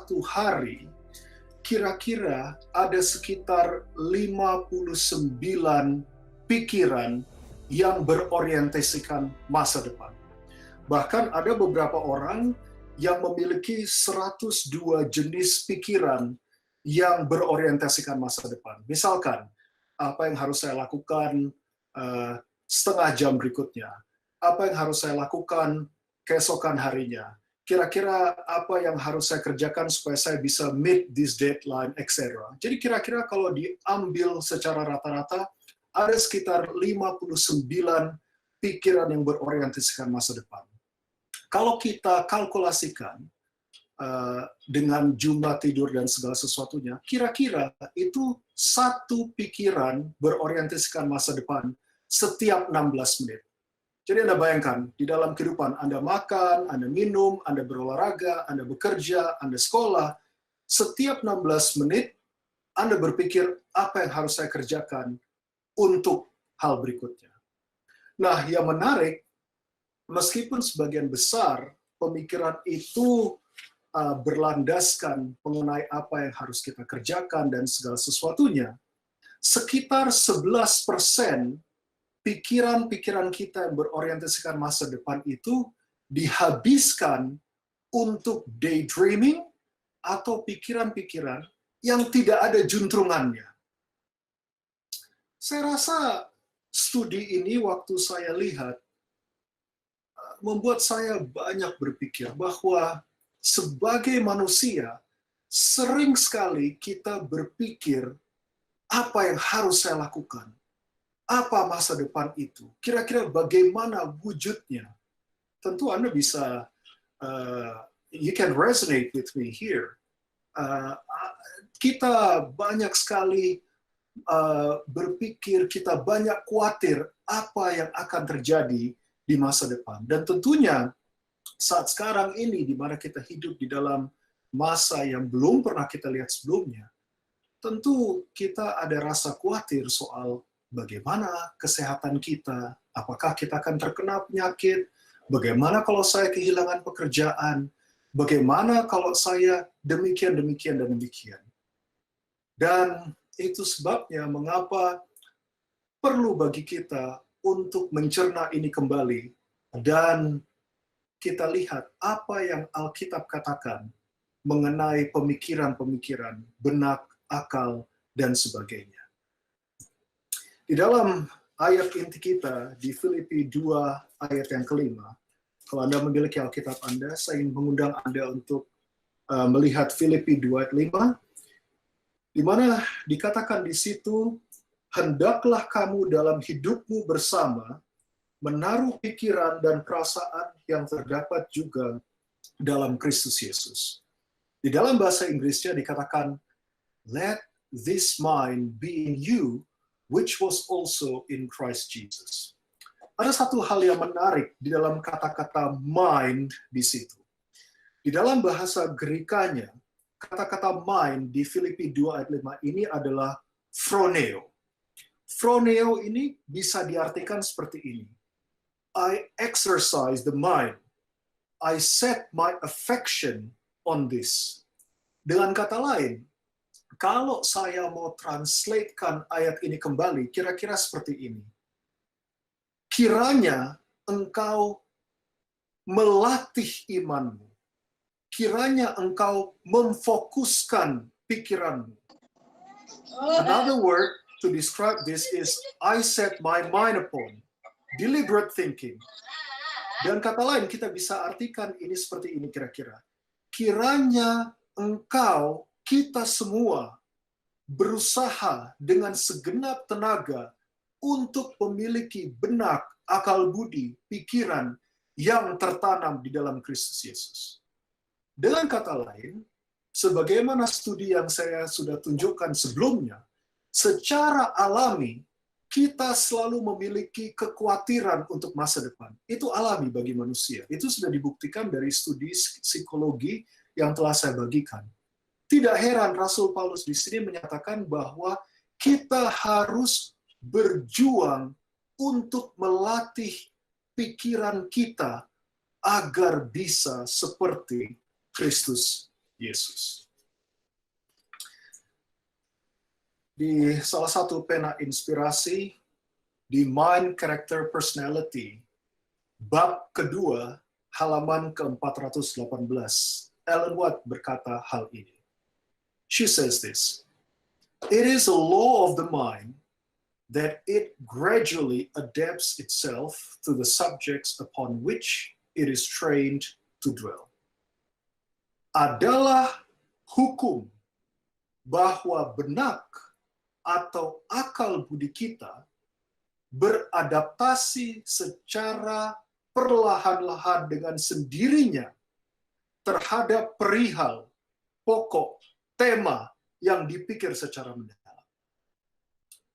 satu hari, kira-kira ada sekitar 59 pikiran yang berorientasikan masa depan. Bahkan ada beberapa orang yang memiliki 102 jenis pikiran yang berorientasikan masa depan. Misalkan, apa yang harus saya lakukan setengah jam berikutnya? Apa yang harus saya lakukan keesokan harinya? Kira-kira apa yang harus saya kerjakan supaya saya bisa meet this deadline, etc. Jadi kira-kira kalau diambil secara rata-rata, ada sekitar 59 pikiran yang berorientasikan masa depan. Kalau kita kalkulasikan dengan jumlah tidur dan segala sesuatunya, kira-kira itu satu pikiran berorientasikan masa depan setiap 16 menit. Jadi Anda bayangkan, di dalam kehidupan Anda makan, Anda minum, Anda berolahraga, Anda bekerja, Anda sekolah, setiap 16 menit Anda berpikir apa yang harus saya kerjakan untuk hal berikutnya. Nah, yang menarik, meskipun sebagian besar pemikiran itu berlandaskan mengenai apa yang harus kita kerjakan dan segala sesuatunya, sekitar 11% pikiran-pikiran kita yang berorientasikan masa depan itu dihabiskan untuk daydreaming atau pikiran-pikiran yang tidak ada juntrungannya. Saya rasa studi ini waktu saya lihat membuat saya banyak berpikir bahwa sebagai manusia sering sekali kita berpikir apa yang harus saya lakukan. Apa masa depan itu? Kira-kira bagaimana wujudnya? Tentu Anda bisa, you can resonate with me here. Kita banyak sekali berpikir, kita banyak khawatir apa yang akan terjadi di masa depan. Dan tentunya saat sekarang ini, di mana kita hidup di dalam masa yang belum pernah kita lihat sebelumnya, tentu kita ada rasa khawatir soal bagaimana kesehatan kita, apakah kita akan terkena penyakit, bagaimana kalau saya kehilangan pekerjaan, bagaimana kalau saya demikian, demikian, dan demikian. Dan itu sebabnya mengapa perlu bagi kita untuk mencerna ini kembali dan kita lihat apa yang Alkitab katakan mengenai pemikiran-pemikiran, benak, akal, dan sebagainya. Di dalam ayat inti kita, di Filipi 2 ayat yang kelima, kalau Anda memiliki Alkitab Anda, saya ingin mengundang Anda untuk melihat Filipi 2 ayat 5, di mana dikatakan di situ, hendaklah kamu dalam hidupmu bersama, menaruh pikiran dan perasaan yang terdapat juga dalam Kristus Yesus. Di dalam bahasa Inggrisnya dikatakan, let this mind be in you, which was also in Christ Jesus. Ada satu hal yang menarik di dalam kata-kata mind di situ. Di dalam bahasa Grekanya, kata-kata mind di Filipi 2 ayat 5 ini adalah phroneo. Phroneo ini bisa diartikan seperti ini. I exercise the mind. I set my affection on this. Dengan kata lain, kalau saya mau translatekan ayat ini kembali, kira-kira seperti ini. Kiranya engkau melatih imanmu. Kiranya engkau memfokuskan pikiranmu. Another word to describe this is, I set my mind upon. Deliberate thinking. Dan kata lain, kita bisa artikan ini seperti ini kira-kira. Kiranya engkau, kita semua berusaha dengan segenap tenaga untuk memiliki benak, akal budi, pikiran yang tertanam di dalam Kristus Yesus. Dengan kata lain, sebagaimana studi yang saya sudah tunjukkan sebelumnya, secara alami kita selalu memiliki kekhawatiran untuk masa depan. Itu alami bagi manusia. Itu sudah dibuktikan dari studi psikologi yang telah saya bagikan. Tidak heran Rasul Paulus di sini menyatakan bahwa kita harus berjuang untuk melatih pikiran kita agar bisa seperti Kristus Yesus. Di salah satu pena inspirasi, di Mind, Character, Personality, bab kedua, halaman ke-418, Ellen White berkata hal ini. She says this, "It is a law of the mind that it gradually adapts itself to the subjects upon which it is trained to dwell." Adalah hukum bahwa benak atau akal budi kita beradaptasi secara perlahan-lahan dengan sendirinya terhadap perihal, pokok, tema yang dipikir secara mendalam.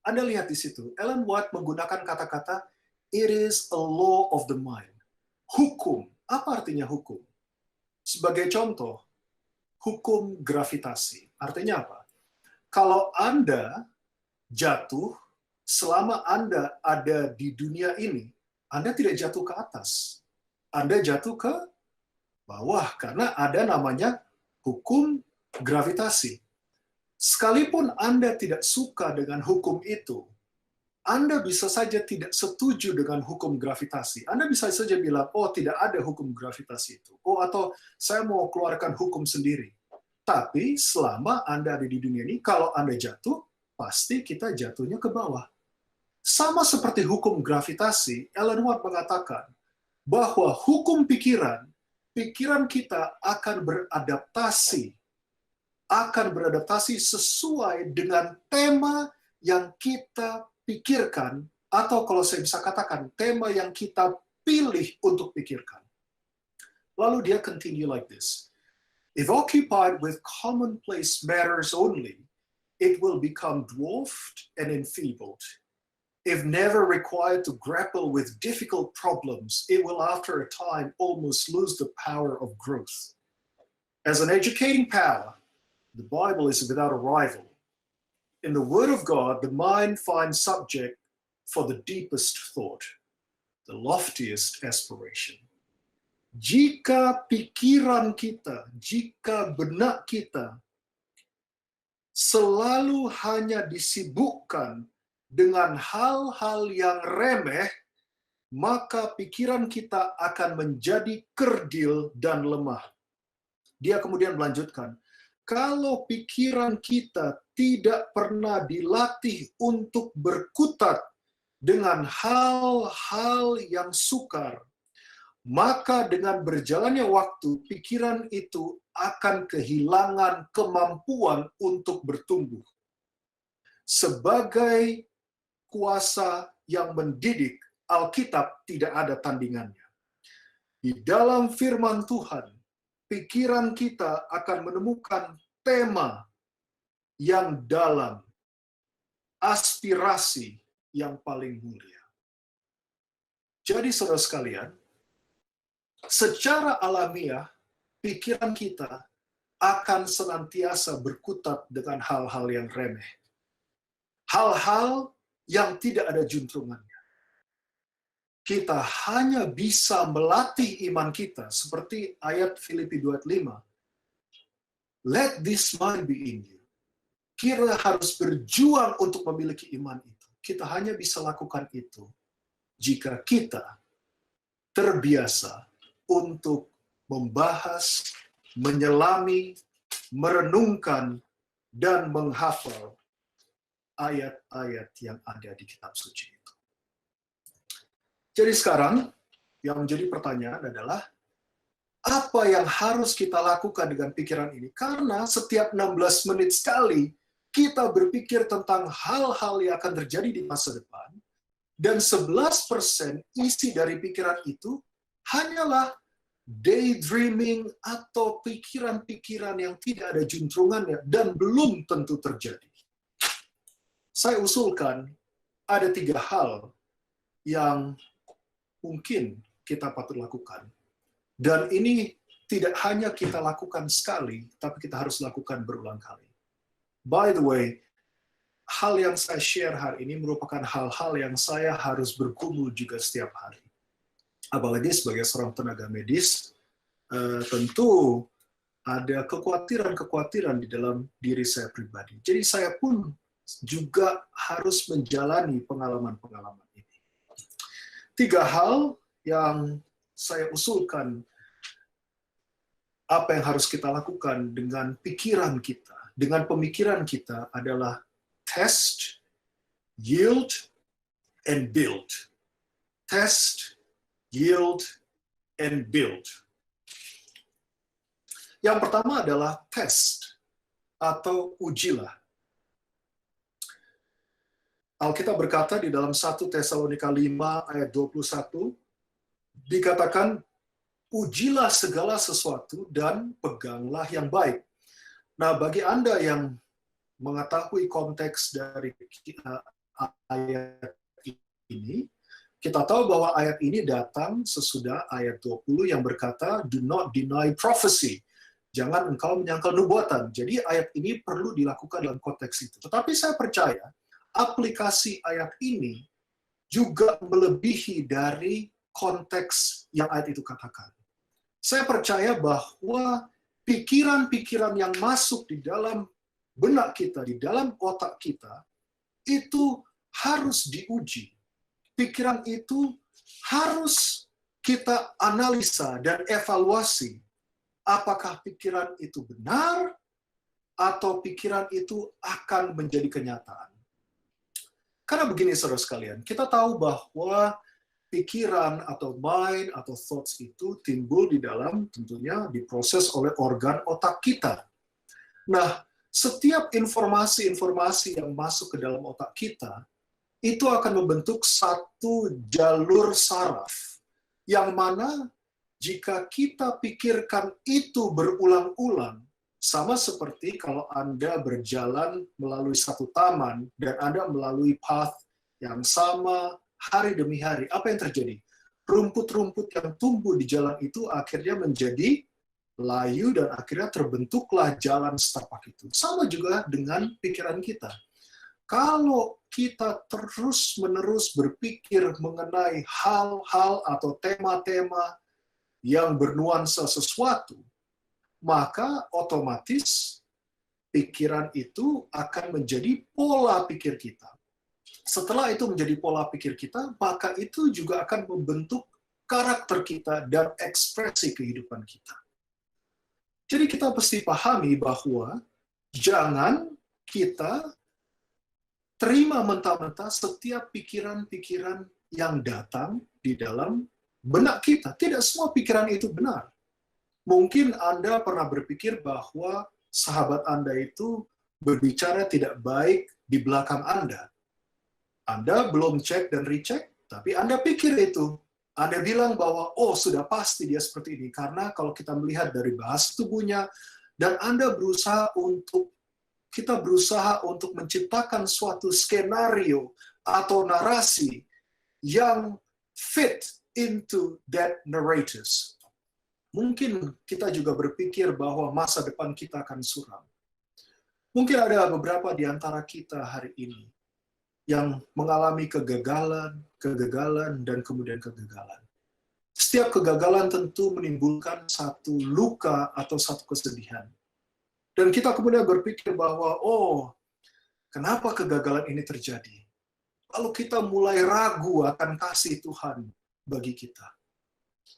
Anda lihat di situ, Ellen White menggunakan kata-kata it is a law of the mind. Hukum. Apa artinya hukum? Sebagai contoh, hukum gravitasi. Artinya apa? Kalau Anda jatuh, selama Anda ada di dunia ini, Anda tidak jatuh ke atas. Anda jatuh ke bawah, karena ada namanya hukum gravitasi. Sekalipun Anda tidak suka dengan hukum itu, Anda bisa saja tidak setuju dengan hukum gravitasi. Anda bisa saja bilang, oh tidak ada hukum gravitasi itu. Oh, atau saya mau keluarkan hukum sendiri. Tapi selama Anda ada di dunia ini, kalau Anda jatuh, pasti kita jatuhnya ke bawah. Sama seperti hukum gravitasi, Ellen White mengatakan bahwa hukum pikiran kita akan beradaptasi sesuai dengan tema yang kita pikirkan, atau kalau saya bisa katakan, tema yang kita pilih untuk pikirkan. Lalu dia continue like this. If occupied with commonplace matters only, it will become dwarfed and enfeebled. If never required to grapple with difficult problems, it will after a time almost lose the power of growth. As an educating power, the Bible is without a rival. In the Word of God, the mind finds subject for the deepest thought, the loftiest aspiration. Jika pikiran kita, jika benak kita selalu hanya disibukkan dengan hal-hal yang remeh, maka pikiran kita akan menjadi kerdil dan lemah. Dia kemudian melanjutkan, kalau pikiran kita tidak pernah dilatih untuk berkutat dengan hal-hal yang sukar, maka dengan berjalannya waktu, pikiran itu akan kehilangan kemampuan untuk bertumbuh. Sebagai kuasa yang mendidik, Alkitab tidak ada tandingannya. Di dalam firman Tuhan, pikiran kita akan menemukan tema yang dalam, aspirasi yang paling mulia. Jadi saudara sekalian, secara alamiah, pikiran kita akan senantiasa berkutat dengan hal-hal yang remeh. Hal-hal yang tidak ada juntrungannya. Kita hanya bisa melatih iman kita, seperti ayat Filipi 2:5. Let this mind be in you. Kita harus berjuang untuk memiliki iman itu. Kita hanya bisa lakukan itu jika kita terbiasa untuk membahas, menyelami, merenungkan, dan menghafal ayat-ayat yang ada di kitab suci itu. Jadi sekarang, yang menjadi pertanyaan adalah, apa yang harus kita lakukan dengan pikiran ini? Karena setiap 16 menit sekali, kita berpikir tentang hal-hal yang akan terjadi di masa depan, dan 11% isi dari pikiran itu hanyalah daydreaming atau pikiran-pikiran yang tidak ada juntrungannya dan belum tentu terjadi. Saya usulkan ada 3 hal yang mungkin kita patut lakukan. Dan ini tidak hanya kita lakukan sekali, tapi kita harus lakukan berulang kali. By the way, hal yang saya share hari ini merupakan hal-hal yang saya harus bergumul juga setiap hari. Apalagi sebagai seorang tenaga medis, tentu ada kekhawatiran-kekhawatiran di dalam diri saya pribadi. Jadi saya pun juga harus menjalani pengalaman-pengalaman ini. 3 hal yang saya usulkan apa yang harus kita lakukan dengan pikiran kita, dengan pemikiran kita adalah test, yield, and build. Test, yield, and build. Yang pertama adalah test atau ujilah. Alkitab berkata di dalam 1 Tesalonika 5 ayat 21, dikatakan, ujilah segala sesuatu dan peganglah yang baik. Nah, bagi Anda yang mengetahui konteks dari ayat ini, kita tahu bahwa ayat ini datang sesudah ayat 20 yang berkata, do not deny prophecy. Jangan engkau menyangkal nubuatan. Jadi ayat ini perlu dilakukan dalam konteks itu. Tetapi saya percaya, aplikasi ayat ini juga melebihi dari konteks yang ayat itu katakan. Saya percaya bahwa pikiran-pikiran yang masuk di dalam benak kita, di dalam otak kita, itu harus diuji. Pikiran itu harus kita analisa dan evaluasi. Apakah pikiran itu benar atau pikiran itu akan menjadi kenyataan. Karena begini saudara sekalian, kita tahu bahwa pikiran atau mind atau thoughts itu timbul di dalam, tentunya diproses oleh organ otak kita. Nah, setiap informasi-informasi yang masuk ke dalam otak kita, itu akan membentuk satu jalur saraf, yang mana jika kita pikirkan itu berulang-ulang, sama seperti kalau Anda berjalan melalui satu taman, dan Anda melalui path yang sama, hari demi hari, apa yang terjadi? Rumput-rumput yang tumbuh di jalan itu akhirnya menjadi layu dan akhirnya terbentuklah jalan setapak itu. Sama juga dengan pikiran kita. Kalau kita terus-menerus berpikir mengenai hal-hal atau tema-tema yang bernuansa sesuatu, maka otomatis pikiran itu akan menjadi pola pikir kita. Setelah itu menjadi pola pikir kita, maka itu juga akan membentuk karakter kita dan ekspresi kehidupan kita. Jadi kita mesti pahami bahwa jangan kita terima mentah-mentah setiap pikiran-pikiran yang datang di dalam benak kita. Tidak semua pikiran itu benar. Mungkin Anda pernah berpikir bahwa sahabat Anda itu berbicara tidak baik di belakang Anda. Anda belum cek dan recheck, tapi Anda pikir itu. Anda bilang bahwa, oh sudah pasti dia seperti ini. Karena kalau kita melihat dari bahasa tubuhnya, dan Anda kita berusaha untuk menciptakan suatu skenario atau narasi yang fit into that narratives. Mungkin kita juga berpikir bahwa masa depan kita akan suram. Mungkin ada beberapa di antara kita hari ini yang mengalami kegagalan, dan kemudian kegagalan. Setiap kegagalan tentu menimbulkan satu luka atau satu kesedihan. Dan kita kemudian berpikir bahwa, oh, kenapa kegagalan ini terjadi? Lalu kita mulai ragu akan kasih Tuhan bagi kita.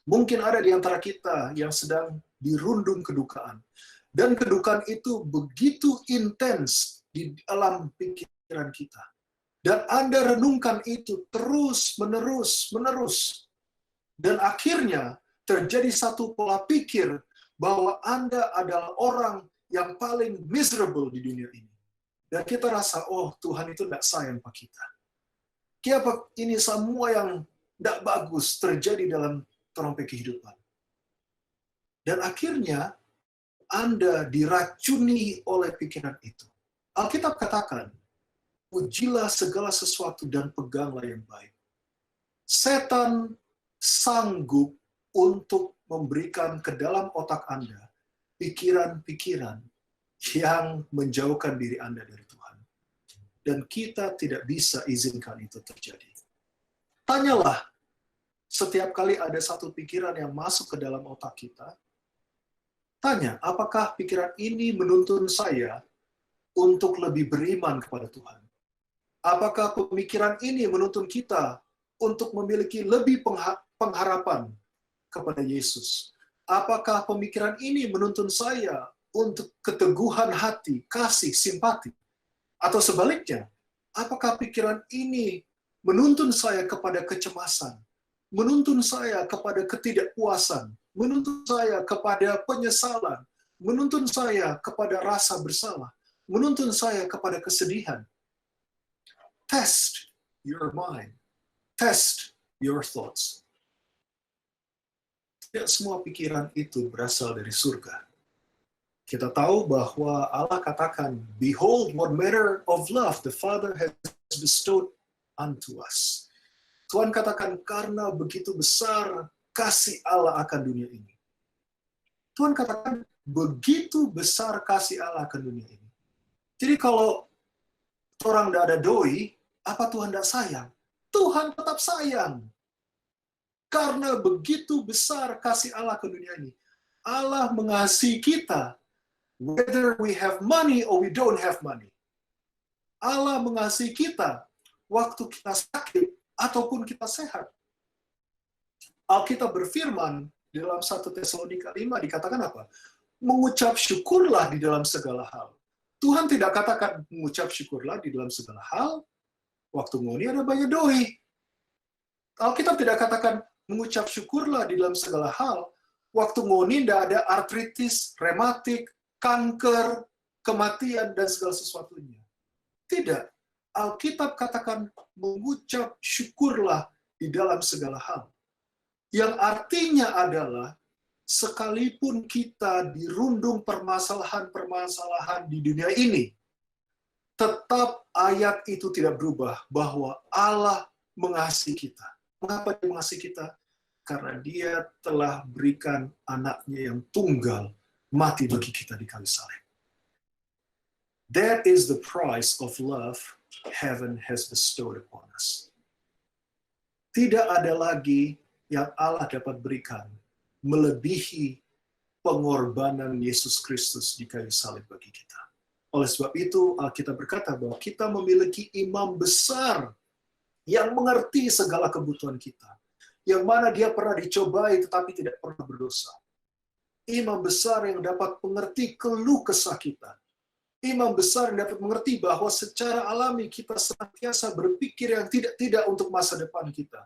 Mungkin ada di antara kita yang sedang dirundung kedukaan. Dan kedukaan itu begitu intens di dalam pikiran kita. Dan Anda renungkan itu terus-menerus. Dan akhirnya terjadi satu pola pikir bahwa Anda adalah orang yang paling miserable di dunia ini. Dan kita rasa, oh Tuhan itu tidak sayang pada kita. Kenapa ini semua yang tidak bagus terjadi dalam trompet kehidupan. Dan akhirnya Anda diracuni oleh pikiran itu. Alkitab katakan, ujilah segala sesuatu dan peganglah yang baik. Setan sanggup untuk memberikan ke dalam otak Anda pikiran-pikiran yang menjauhkan diri Anda dari Tuhan. Dan kita tidak bisa izinkan itu terjadi. Tanyalah, setiap kali ada satu pikiran yang masuk ke dalam otak kita, Tanya, apakah pikiran ini menuntun saya untuk lebih beriman kepada Tuhan? Apakah pemikiran ini menuntun kita untuk memiliki lebih pengharapan kepada Yesus? Apakah pemikiran ini menuntun saya untuk keteguhan hati, kasih, simpati? Atau sebaliknya, apakah pikiran ini menuntun saya kepada kecemasan, menuntun saya kepada ketidakpuasan, menuntun saya kepada penyesalan, menuntun saya kepada rasa bersalah, menuntun saya kepada kesedihan? Test your mind. Test your thoughts. Tidak semua pikiran itu berasal dari surga. Kita tahu bahwa Allah katakan, "Behold, what manner of love the Father has bestowed unto us." Tuhan katakan, karena begitu besar kasih Allah akan dunia ini. Tuhan katakan, begitu besar kasih Allah akan dunia ini. Jadi kalau orang tidak ada doi, apa Tuhan tidak sayang? Tuhan tetap sayang. Karena begitu besar kasih Allah ke dunia ini. Allah mengasihi kita, whether we have money or we don't have money. Allah mengasihi kita, waktu kita sakit ataupun kita sehat. Alkitab berfirman, di dalam 1 Tesalonika 5 dikatakan apa? Mengucap syukurlah di dalam segala hal. Tuhan tidak katakan mengucap syukurlah di dalam segala hal, waktu ngoni ada banyak doi. Alkitab tidak katakan mengucap syukurlah di dalam segala hal, waktu ngoni tidak ada artritis, rematik, kanker, kematian, dan segala sesuatunya. Tidak. Alkitab katakan mengucap syukurlah di dalam segala hal. Yang artinya adalah, sekalipun kita dirundung permasalahan-permasalahan di dunia ini, tetap ayat itu tidak berubah bahwa Allah mengasihi kita. Mengapa Dia mengasihi kita? Karena Dia telah berikan anaknya yang tunggal mati bagi kita di kayu salib. That is the price of love heaven has bestowed upon us. Tidak ada lagi yang Allah dapat berikan melebihi pengorbanan Yesus Kristus di kayu salib bagi kita. Oleh sebab itu, Alkitab berkata bahwa kita memiliki imam besar yang mengerti segala kebutuhan kita. Yang mana dia pernah dicobai tetapi tidak pernah berdosa. Imam besar yang dapat mengerti keluh kesah kita. Imam besar yang dapat mengerti bahwa secara alami kita senantiasa berpikir yang tidak untuk masa depan kita.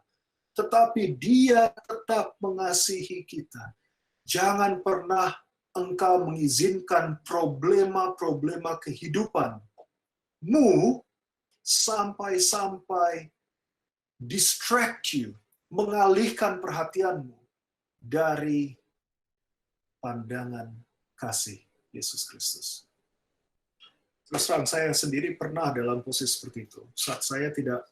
Tetapi Dia tetap mengasihi kita. Jangan pernah engkau mengizinkan problema-problema kehidupanmu sampai-sampai distract you, mengalihkan perhatianmu dari pandangan kasih Yesus Kristus. Terus terang, saya sendiri pernah dalam posisi seperti itu. Saat saya tidak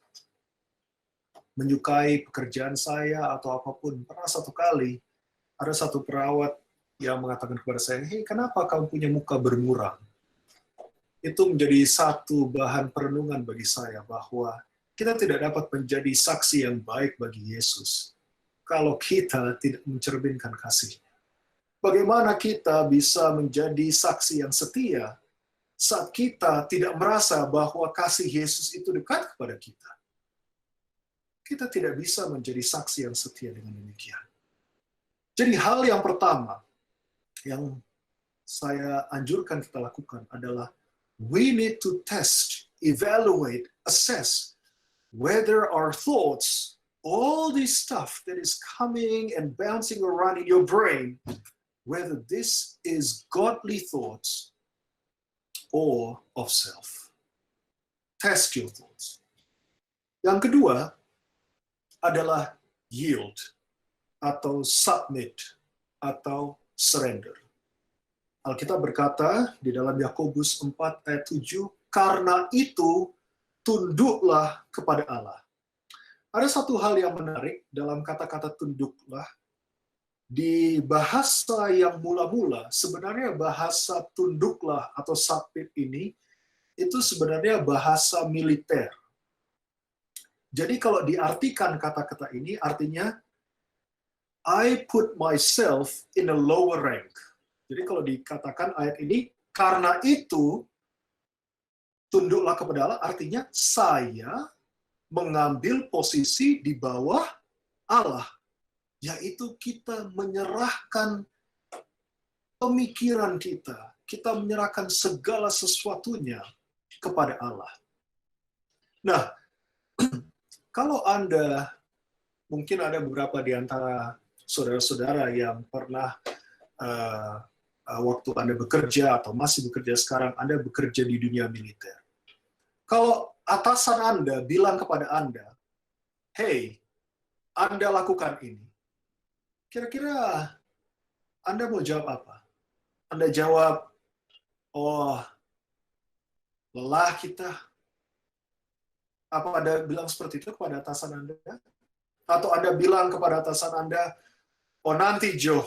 menyukai pekerjaan saya atau apapun, pernah satu kali ada satu perawat yang mengatakan kepada saya, "Hei, kenapa kamu punya muka bermuram?" Itu menjadi satu bahan perenungan bagi saya bahwa kita tidak dapat menjadi saksi yang baik bagi Yesus kalau kita tidak mencerminkan kasih-Nya. Bagaimana kita bisa menjadi saksi yang setia saat kita tidak merasa bahwa kasih Yesus itu dekat kepada kita? Kita tidak bisa menjadi saksi yang setia dengan demikian. Jadi hal yang pertama yang saya anjurkan kita lakukan adalah we need to test, evaluate, assess whether our thoughts, all this stuff that is coming and bouncing around in your brain, whether this is godly thoughts or of self. Test your thoughts. Yang kedua adalah yield atau submit atau surrender. Alkitab berkata di dalam Yakobus 4 ayat 7, karena itu tunduklah kepada Allah. Ada satu hal yang menarik dalam kata-kata tunduklah. Di bahasa yang mula-mula, sebenarnya bahasa tunduklah atau submit ini, itu sebenarnya bahasa militer. Jadi kalau diartikan kata-kata ini, artinya I put myself in a lower rank. Jadi kalau dikatakan ayat ini, karena itu tunduklah kepada Allah, artinya saya mengambil posisi di bawah Allah, yaitu kita menyerahkan pemikiran kita menyerahkan segala sesuatunya kepada Allah. Nah, kalau Anda, mungkin ada beberapa di antara saudara-saudara yang pernah waktu Anda bekerja atau masih bekerja sekarang, Anda bekerja di dunia militer. Kalau atasan Anda bilang kepada Anda, hey, Anda lakukan ini, kira-kira Anda mau jawab apa? Anda jawab, oh, lelah kita. Apa Anda bilang seperti itu kepada atasan Anda? Atau Anda bilang kepada atasan Anda, oh nanti Joe,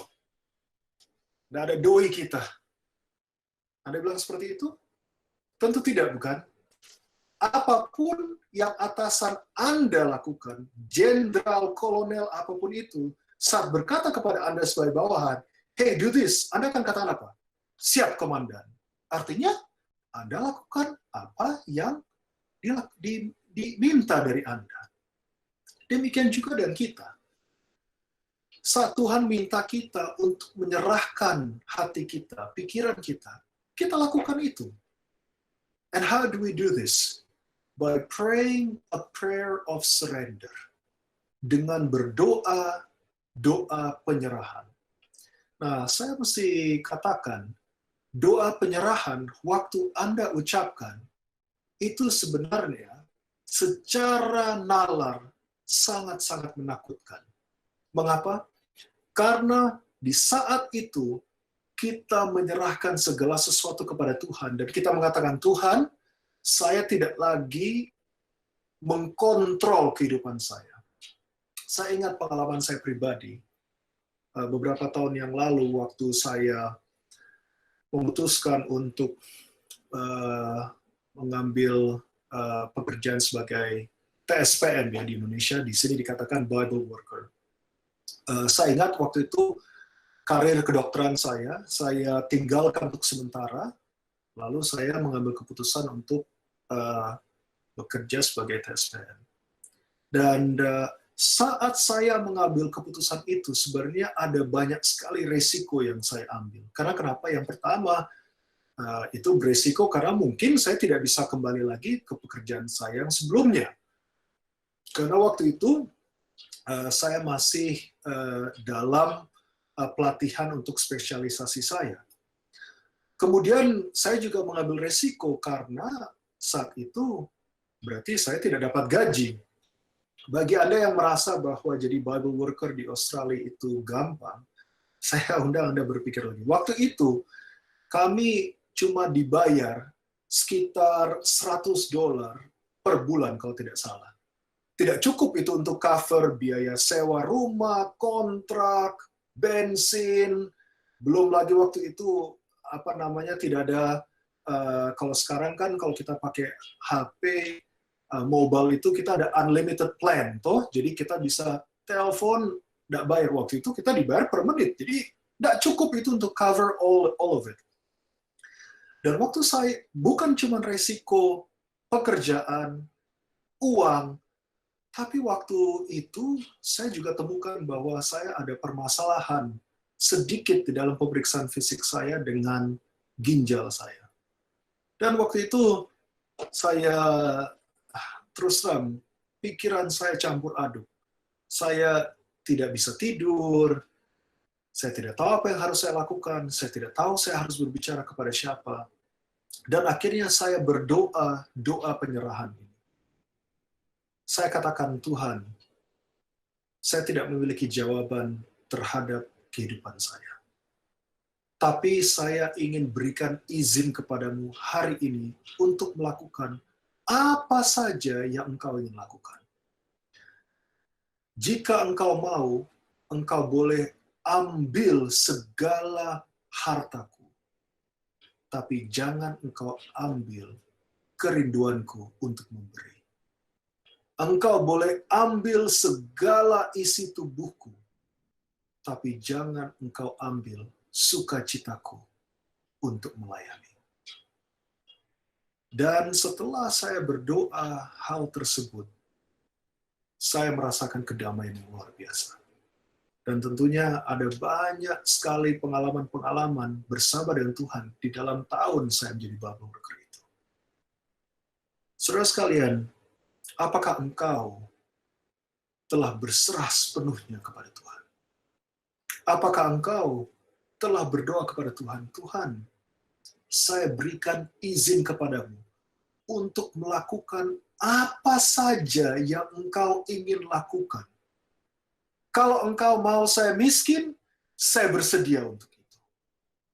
nggak ada doi kita. Anda bilang seperti itu? Tentu tidak, bukan? Apapun yang atasan Anda lakukan, jenderal, kolonel, apapun itu, saat berkata kepada Anda sebagai bawahan, hey, do this, Anda akan katakan apa? Siap, komandan. Artinya, Anda lakukan apa yang diminta dari Anda. Demikian juga dengan kita. Saat Tuhan minta kita untuk menyerahkan hati kita, pikiran kita lakukan itu. And how do we do this? By praying a prayer of surrender. Dengan berdoa, doa penyerahan. Nah, saya mesti katakan, doa penyerahan waktu Anda ucapkan, itu sebenarnya secara nalar sangat-sangat menakutkan. Mengapa? Karena di saat itu kita menyerahkan segala sesuatu kepada Tuhan dan kita mengatakan, Tuhan, saya tidak lagi mengkontrol kehidupan saya. Saya ingat pengalaman saya pribadi beberapa tahun yang lalu waktu saya memutuskan untuk mengambil pekerjaan sebagai TSPM ya di Indonesia, di sini dikatakan Bible Worker. Saya ingat waktu itu karir kedokteran saya tinggalkan untuk sementara, lalu saya mengambil keputusan untuk bekerja sebagai TSPM. Dan saat saya mengambil keputusan itu, sebenarnya ada banyak sekali resiko yang saya ambil. Karena kenapa? Yang pertama, itu beresiko karena mungkin saya tidak bisa kembali lagi ke pekerjaan saya yang sebelumnya. Karena waktu itu saya masih dalam pelatihan untuk spesialisasi saya. Kemudian saya juga mengambil resiko karena saat itu berarti saya tidak dapat gaji. Bagi Anda yang merasa bahwa jadi Bible worker di Australia itu gampang, saya undang Anda berpikir lagi. Waktu itu kami cuma dibayar sekitar $100 per bulan kalau tidak salah. Tidak cukup itu untuk cover biaya sewa rumah, kontrak, bensin, belum lagi waktu itu tidak ada kalau sekarang kan kalau kita pakai HP mobile itu kita ada unlimited plan toh, jadi kita bisa telepon nggak bayar. Waktu itu kita dibayar per menit, jadi nggak cukup itu untuk cover all of it. Dan waktu saya bukan cuma resiko pekerjaan, uang, tapi waktu itu saya juga temukan bahwa saya ada permasalahan sedikit di dalam pemeriksaan fisik saya dengan ginjal saya. Dan waktu itu saya terus terang, pikiran saya campur aduk. Saya tidak bisa tidur, saya tidak tahu apa yang harus saya lakukan, saya tidak tahu saya harus berbicara kepada siapa. Dan akhirnya saya berdoa, doa penyerahan ini. Saya katakan, Tuhan, saya tidak memiliki jawaban terhadap kehidupan saya. Tapi saya ingin berikan izin kepadamu hari ini untuk melakukan apa saja yang engkau ingin lakukan. Jika engkau mau, engkau boleh ambil segala hartaku. Tapi jangan engkau ambil kerinduanku untuk memberi. Engkau boleh ambil segala isi tubuhku. Tapi jangan engkau ambil sukacitaku untuk melayani. Dan setelah saya berdoa hal tersebut, saya merasakan kedamaian yang luar biasa. Dan tentunya ada banyak sekali pengalaman-pengalaman bersama dengan Tuhan di dalam tahun saya menjadi Bible worker itu. Saudara sekalian, apakah engkau telah berserah sepenuhnya kepada Tuhan? Apakah engkau telah berdoa kepada Tuhan, Tuhan, saya berikan izin kepadamu untuk melakukan apa saja yang engkau ingin lakukan. Kalau engkau mau saya miskin, saya bersedia untuk itu.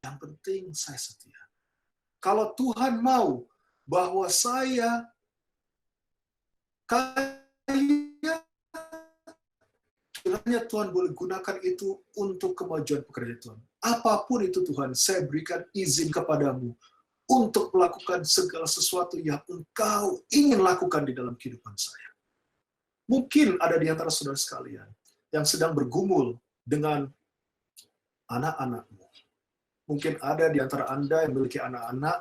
Yang penting saya setia. Kalau Tuhan mau bahwa saya kaya, kiranya Tuhan boleh gunakan itu untuk kemajuan pekerjaan Tuhan. Apapun itu Tuhan, saya berikan izin kepadamu untuk melakukan segala sesuatu yang engkau ingin lakukan di dalam kehidupan saya. Mungkin ada di antara saudara sekalian yang sedang bergumul dengan anak-anakmu. Mungkin ada di antara Anda yang memiliki anak-anak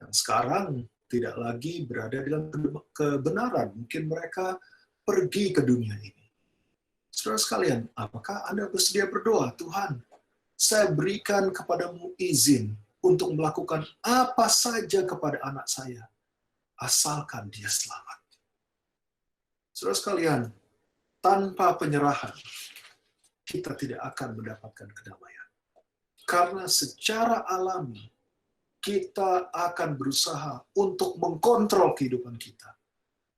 yang sekarang tidak lagi berada dalam kebenaran. Mungkin mereka pergi ke dunia ini. Saudara sekalian, apakah Anda bersedia berdoa? Tuhan, saya berikan kepadamu izin untuk melakukan apa saja kepada anak saya, asalkan dia selamat. Saudara sekalian, tanpa penyerahan, kita tidak akan mendapatkan kedamaian. Karena secara alami, kita akan berusaha untuk mengkontrol kehidupan kita.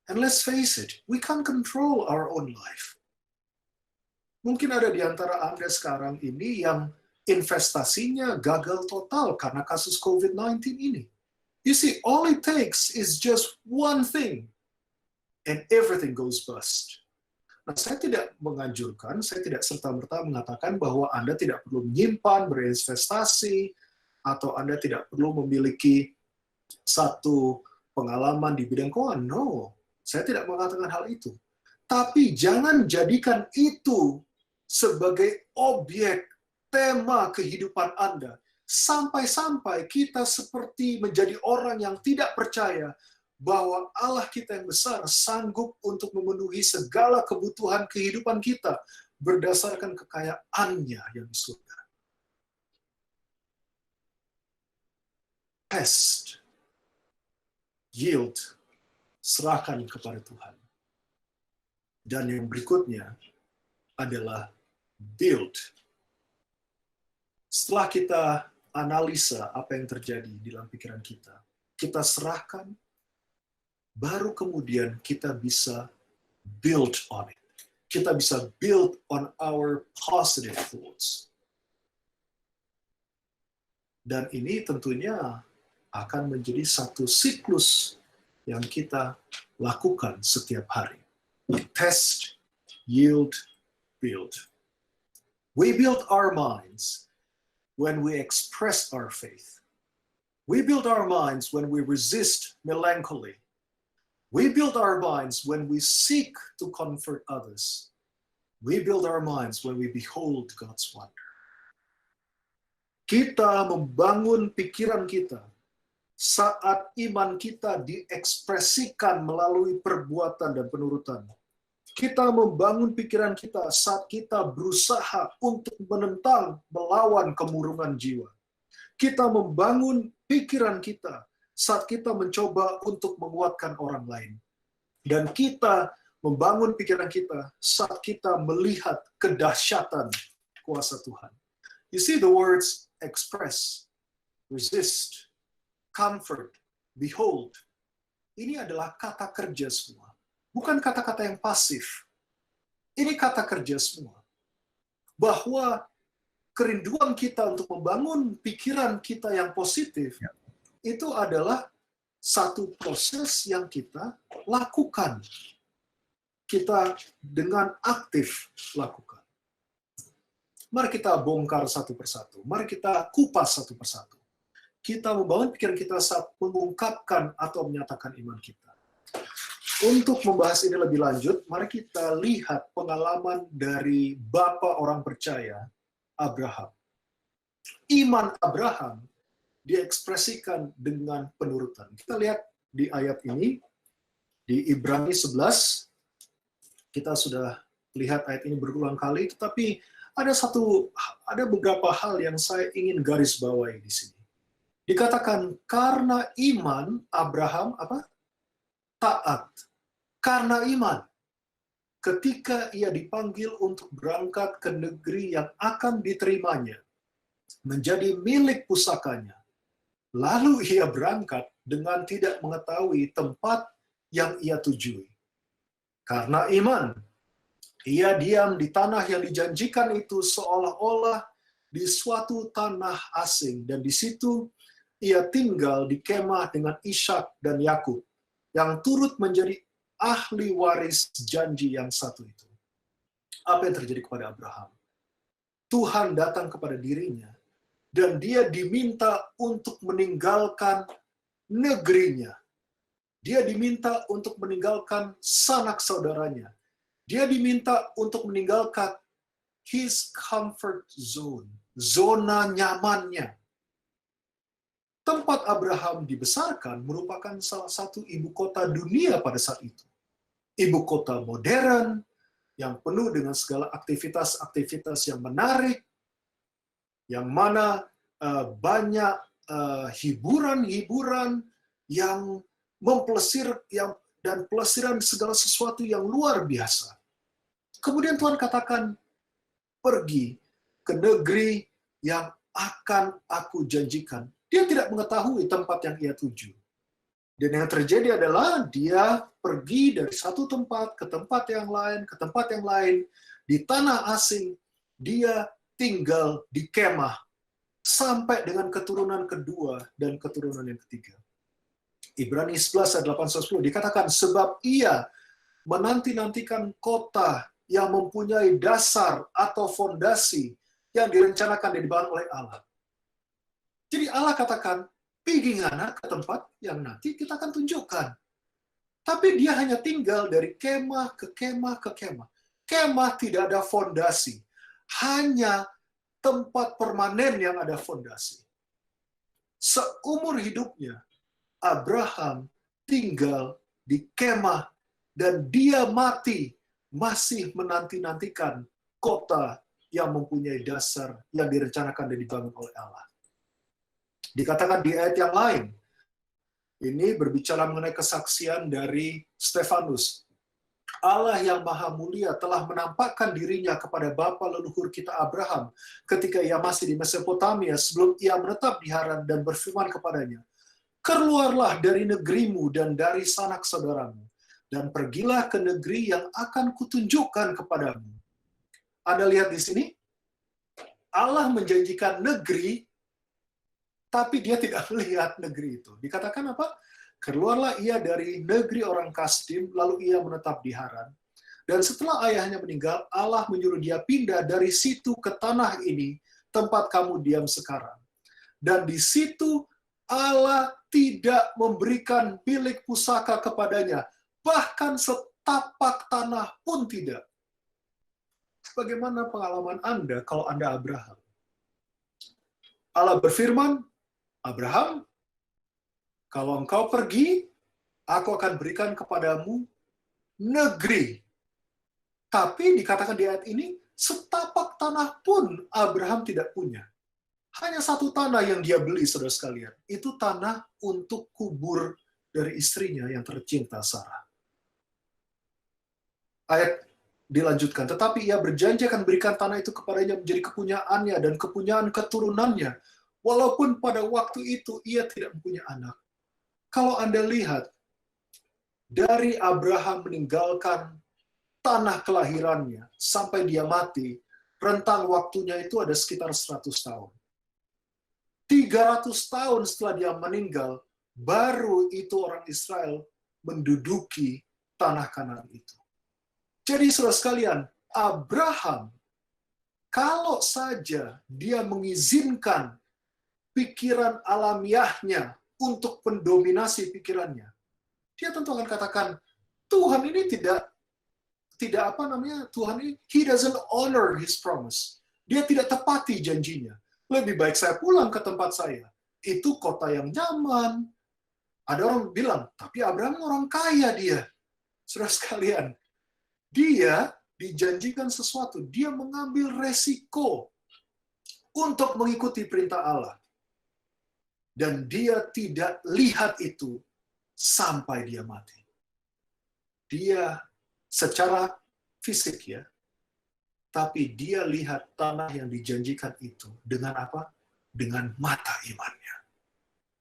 And let's face it, we can't control our own life. Mungkin ada di antara Anda sekarang ini yang investasinya gagal total karena kasus COVID-19 ini. You see, all it takes is just one thing, and everything goes bust. Nah, saya tidak menganjurkan, saya tidak serta-merta mengatakan bahwa Anda tidak perlu menyimpan, berinvestasi, atau Anda tidak perlu memiliki satu pengalaman di bidang keuangan. No, saya tidak mengatakan hal itu. Tapi jangan jadikan itu sebagai objek, tema kehidupan Anda. Sampai-sampai kita seperti menjadi orang yang tidak percaya bahwa Allah kita yang besar sanggup untuk memenuhi segala kebutuhan kehidupan kita berdasarkan kekayaannya yang di surga. Test, yield, serahkan kepada Tuhan. Dan yang berikutnya adalah build. Setelah kita analisa apa yang terjadi di dalam pikiran kita, kita serahkan, baru kemudian kita bisa build on it. Kita bisa build on our positive thoughts. Dan ini tentunya akan menjadi satu siklus yang kita lakukan setiap hari. Test, yield, build. We build our minds when we express our faith. We build our minds when we resist melancholy. We build our minds when we seek to comfort others. We build our minds when we behold God's wonder. Kita membangun pikiran kita saat iman kita diekspresikan melalui perbuatan dan penurutan. Kita membangun pikiran kita saat kita berusaha untuk menentang, melawan kemurungan jiwa. Kita membangun pikiran kita saat kita mencoba untuk menguatkan orang lain. Dan kita membangun pikiran kita saat kita melihat kedahsyatan kuasa Tuhan. You see the words express, resist, comfort, behold. Ini adalah kata kerja semua. Bukan kata-kata yang pasif. Ini kata kerja semua. Bahwa kerinduan kita untuk membangun pikiran kita yang positif, itu adalah satu proses yang kita lakukan. Kita dengan aktif lakukan. Mari kita bongkar satu persatu. Mari kita kupas satu persatu. Kita membangun pikiran kita saat mengungkapkan atau menyatakan iman kita. Untuk membahas ini lebih lanjut, mari kita lihat pengalaman dari Bapa orang percaya, Abraham. Iman Abraham diekspresikan dengan penurutan. Kita lihat di ayat ini, di Ibrani 11, kita sudah lihat ayat ini berulang kali, tetapi ada beberapa hal yang saya ingin garis bawahi di sini. Dikatakan karena iman Abraham taat. Karena iman ketika ia dipanggil untuk berangkat ke negeri yang akan diterimanya menjadi milik pusakanya. Lalu ia berangkat dengan tidak mengetahui tempat yang ia tujui. Karena iman, ia diam di tanah yang dijanjikan itu seolah-olah di suatu tanah asing, dan di situ ia tinggal di kemah dengan Ishak dan Yakub, yang turut menjadi ahli waris janji yang satu itu. Apa yang terjadi kepada Abraham? Tuhan datang kepada dirinya, dan dia diminta untuk meninggalkan negerinya. Dia diminta untuk meninggalkan sanak saudaranya. Dia diminta untuk meninggalkan his comfort zone, zona nyamannya. Tempat Abraham dibesarkan merupakan salah satu ibu kota dunia pada saat itu. Ibu kota modern, yang penuh dengan segala aktivitas-aktivitas yang menarik, yang mana banyak hiburan-hiburan yang dan pelesiran segala sesuatu yang luar biasa. Kemudian Tuhan katakan, pergi ke negeri yang akan aku janjikan. Dia tidak mengetahui tempat yang ia tuju. Dan yang terjadi adalah dia pergi dari satu tempat ke tempat yang lain, ke tempat yang lain, di tanah asing. Dia tinggal di kemah sampai dengan keturunan kedua dan keturunan yang ketiga. Ibrani 11 ayat 8-10 dikatakan, sebab ia menanti-nantikan kota yang mempunyai dasar atau fondasi yang direncanakan dan dibangun oleh Allah. Jadi Allah katakan, pergi ngana ke tempat yang nanti kita akan tunjukkan. Tapi dia hanya tinggal dari kemah ke kemah ke kemah. Kemah tidak ada fondasi. Hanya tempat permanen yang ada fondasi. Seumur hidupnya, Abraham tinggal di kemah dan dia mati masih menanti-nantikan kota yang mempunyai dasar yang direncanakan dan dibangun oleh Allah. Dikatakan di ayat yang lain, ini berbicara mengenai kesaksian dari Stefanus. Allah yang maha mulia telah menampakkan dirinya kepada bapa leluhur kita Abraham ketika ia masih di Mesopotamia sebelum ia menetap di Haran dan berfirman kepadanya, keluarlah dari negerimu dan dari sanak saudaramu, dan pergilah ke negeri yang akan kutunjukkan kepadamu. Anda lihat di sini, Allah menjanjikan negeri, tapi dia tidak melihat negeri itu. Dikatakan apa? Keluarlah ia dari negeri orang Kasdim, lalu ia menetap di Haran. Dan setelah ayahnya meninggal, Allah menyuruh dia pindah dari situ ke tanah ini, tempat kamu diam sekarang. Dan di situ Allah tidak memberikan bilik pusaka kepadanya, bahkan setapak tanah pun tidak. Bagaimana pengalaman Anda kalau Anda Abraham? Allah berfirman, Abraham, kalau engkau pergi, aku akan berikan kepadamu negeri. Tapi dikatakan di ayat ini, setapak tanah pun Abraham tidak punya. Hanya satu tanah yang dia beli, saudara sekalian. Itu tanah untuk kubur dari istrinya yang tercinta, Sarah. Ayat dilanjutkan, tetapi ia berjanji akan berikan tanah itu kepadanya menjadi kepunyaannya dan kepunyaan keturunannya, walaupun pada waktu itu ia tidak mempunyai anak. Kalau Anda lihat, dari Abraham meninggalkan tanah kelahirannya sampai dia mati, rentang waktunya itu ada sekitar 100 tahun. 300 tahun setelah dia meninggal, baru itu orang Israel menduduki tanah Kanaan itu. Jadi saudara sekalian, Abraham, kalau saja dia mengizinkan pikiran alamiahnya untuk mendominasi pikirannya, dia tentu akan katakan, Tuhan ini tidak Tuhan ini, he doesn't honor his promise. Dia tidak tepati janjinya. Lebih baik saya pulang ke tempat saya. Itu kota yang nyaman. Ada orang bilang, tapi Abraham orang kaya dia. Saudara sekalian, dia dijanjikan sesuatu. Dia mengambil resiko untuk mengikuti perintah Allah. Dan dia tidak lihat itu sampai dia mati. Dia secara fisik ya, tapi dia lihat tanah yang dijanjikan itu dengan apa? Dengan mata imannya.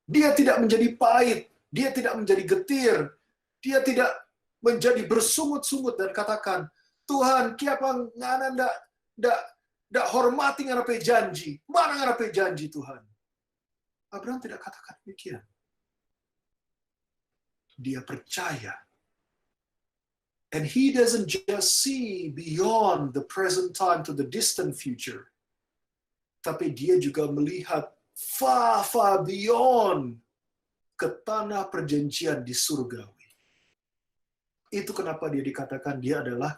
Dia tidak menjadi pahit, dia tidak menjadi getir, dia tidak menjadi bersungut-sungut dan katakan, Tuhan, kiapa ngana ndak hormati ngarepe janji. Mana ngarepe janji Tuhan? Abraham tidak katakan demikian. Dia percaya. And he doesn't just see beyond the present time to the distant future. Tapi dia juga melihat far, far beyond ke tanah perjanjian di surgawi. Itu kenapa dia dikatakan dia adalah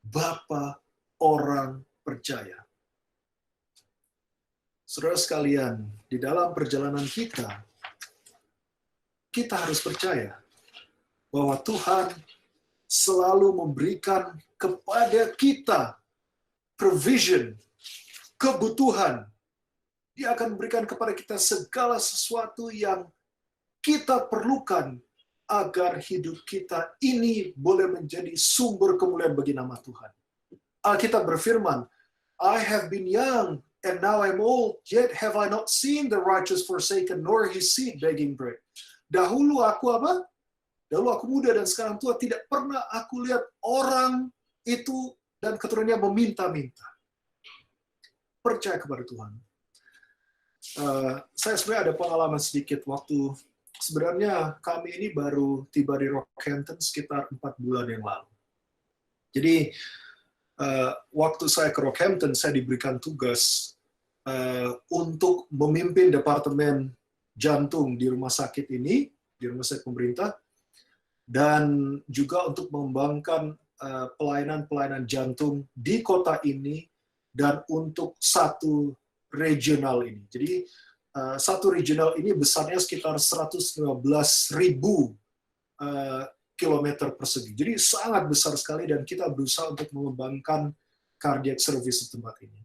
Bapa orang percaya. Saudara sekalian, di dalam perjalanan kita harus percaya bahwa Tuhan selalu memberikan kepada kita provision, kebutuhan. Dia akan memberikan kepada kita segala sesuatu yang kita perlukan agar hidup kita ini boleh menjadi sumber kemuliaan bagi nama Tuhan. Alkitab berfirman, I have been young and now I'm old, yet have I not seen the righteous forsaken, nor his seed begging bread. Dahulu aku apa? Dahulu aku muda dan sekarang tua, tidak pernah aku lihat orang itu dan keturunannya meminta-minta. Percaya kepada Tuhan. Saya sebenarnya ada pengalaman sedikit waktu sebenarnya kami ini baru tiba di Rockhampton sekitar 4 bulan yang lalu. Jadi waktu saya ke Rockhampton, saya diberikan tugas untuk memimpin departemen jantung di rumah sakit ini, di rumah sakit pemerintah, dan juga untuk mengembangkan pelayanan-pelayanan jantung di kota ini dan untuk satu regional ini. Jadi satu regional ini besarnya sekitar 115.000 kilometer persegi. Jadi sangat besar sekali dan kita berusaha untuk mengembangkan cardiac service di tempat ini.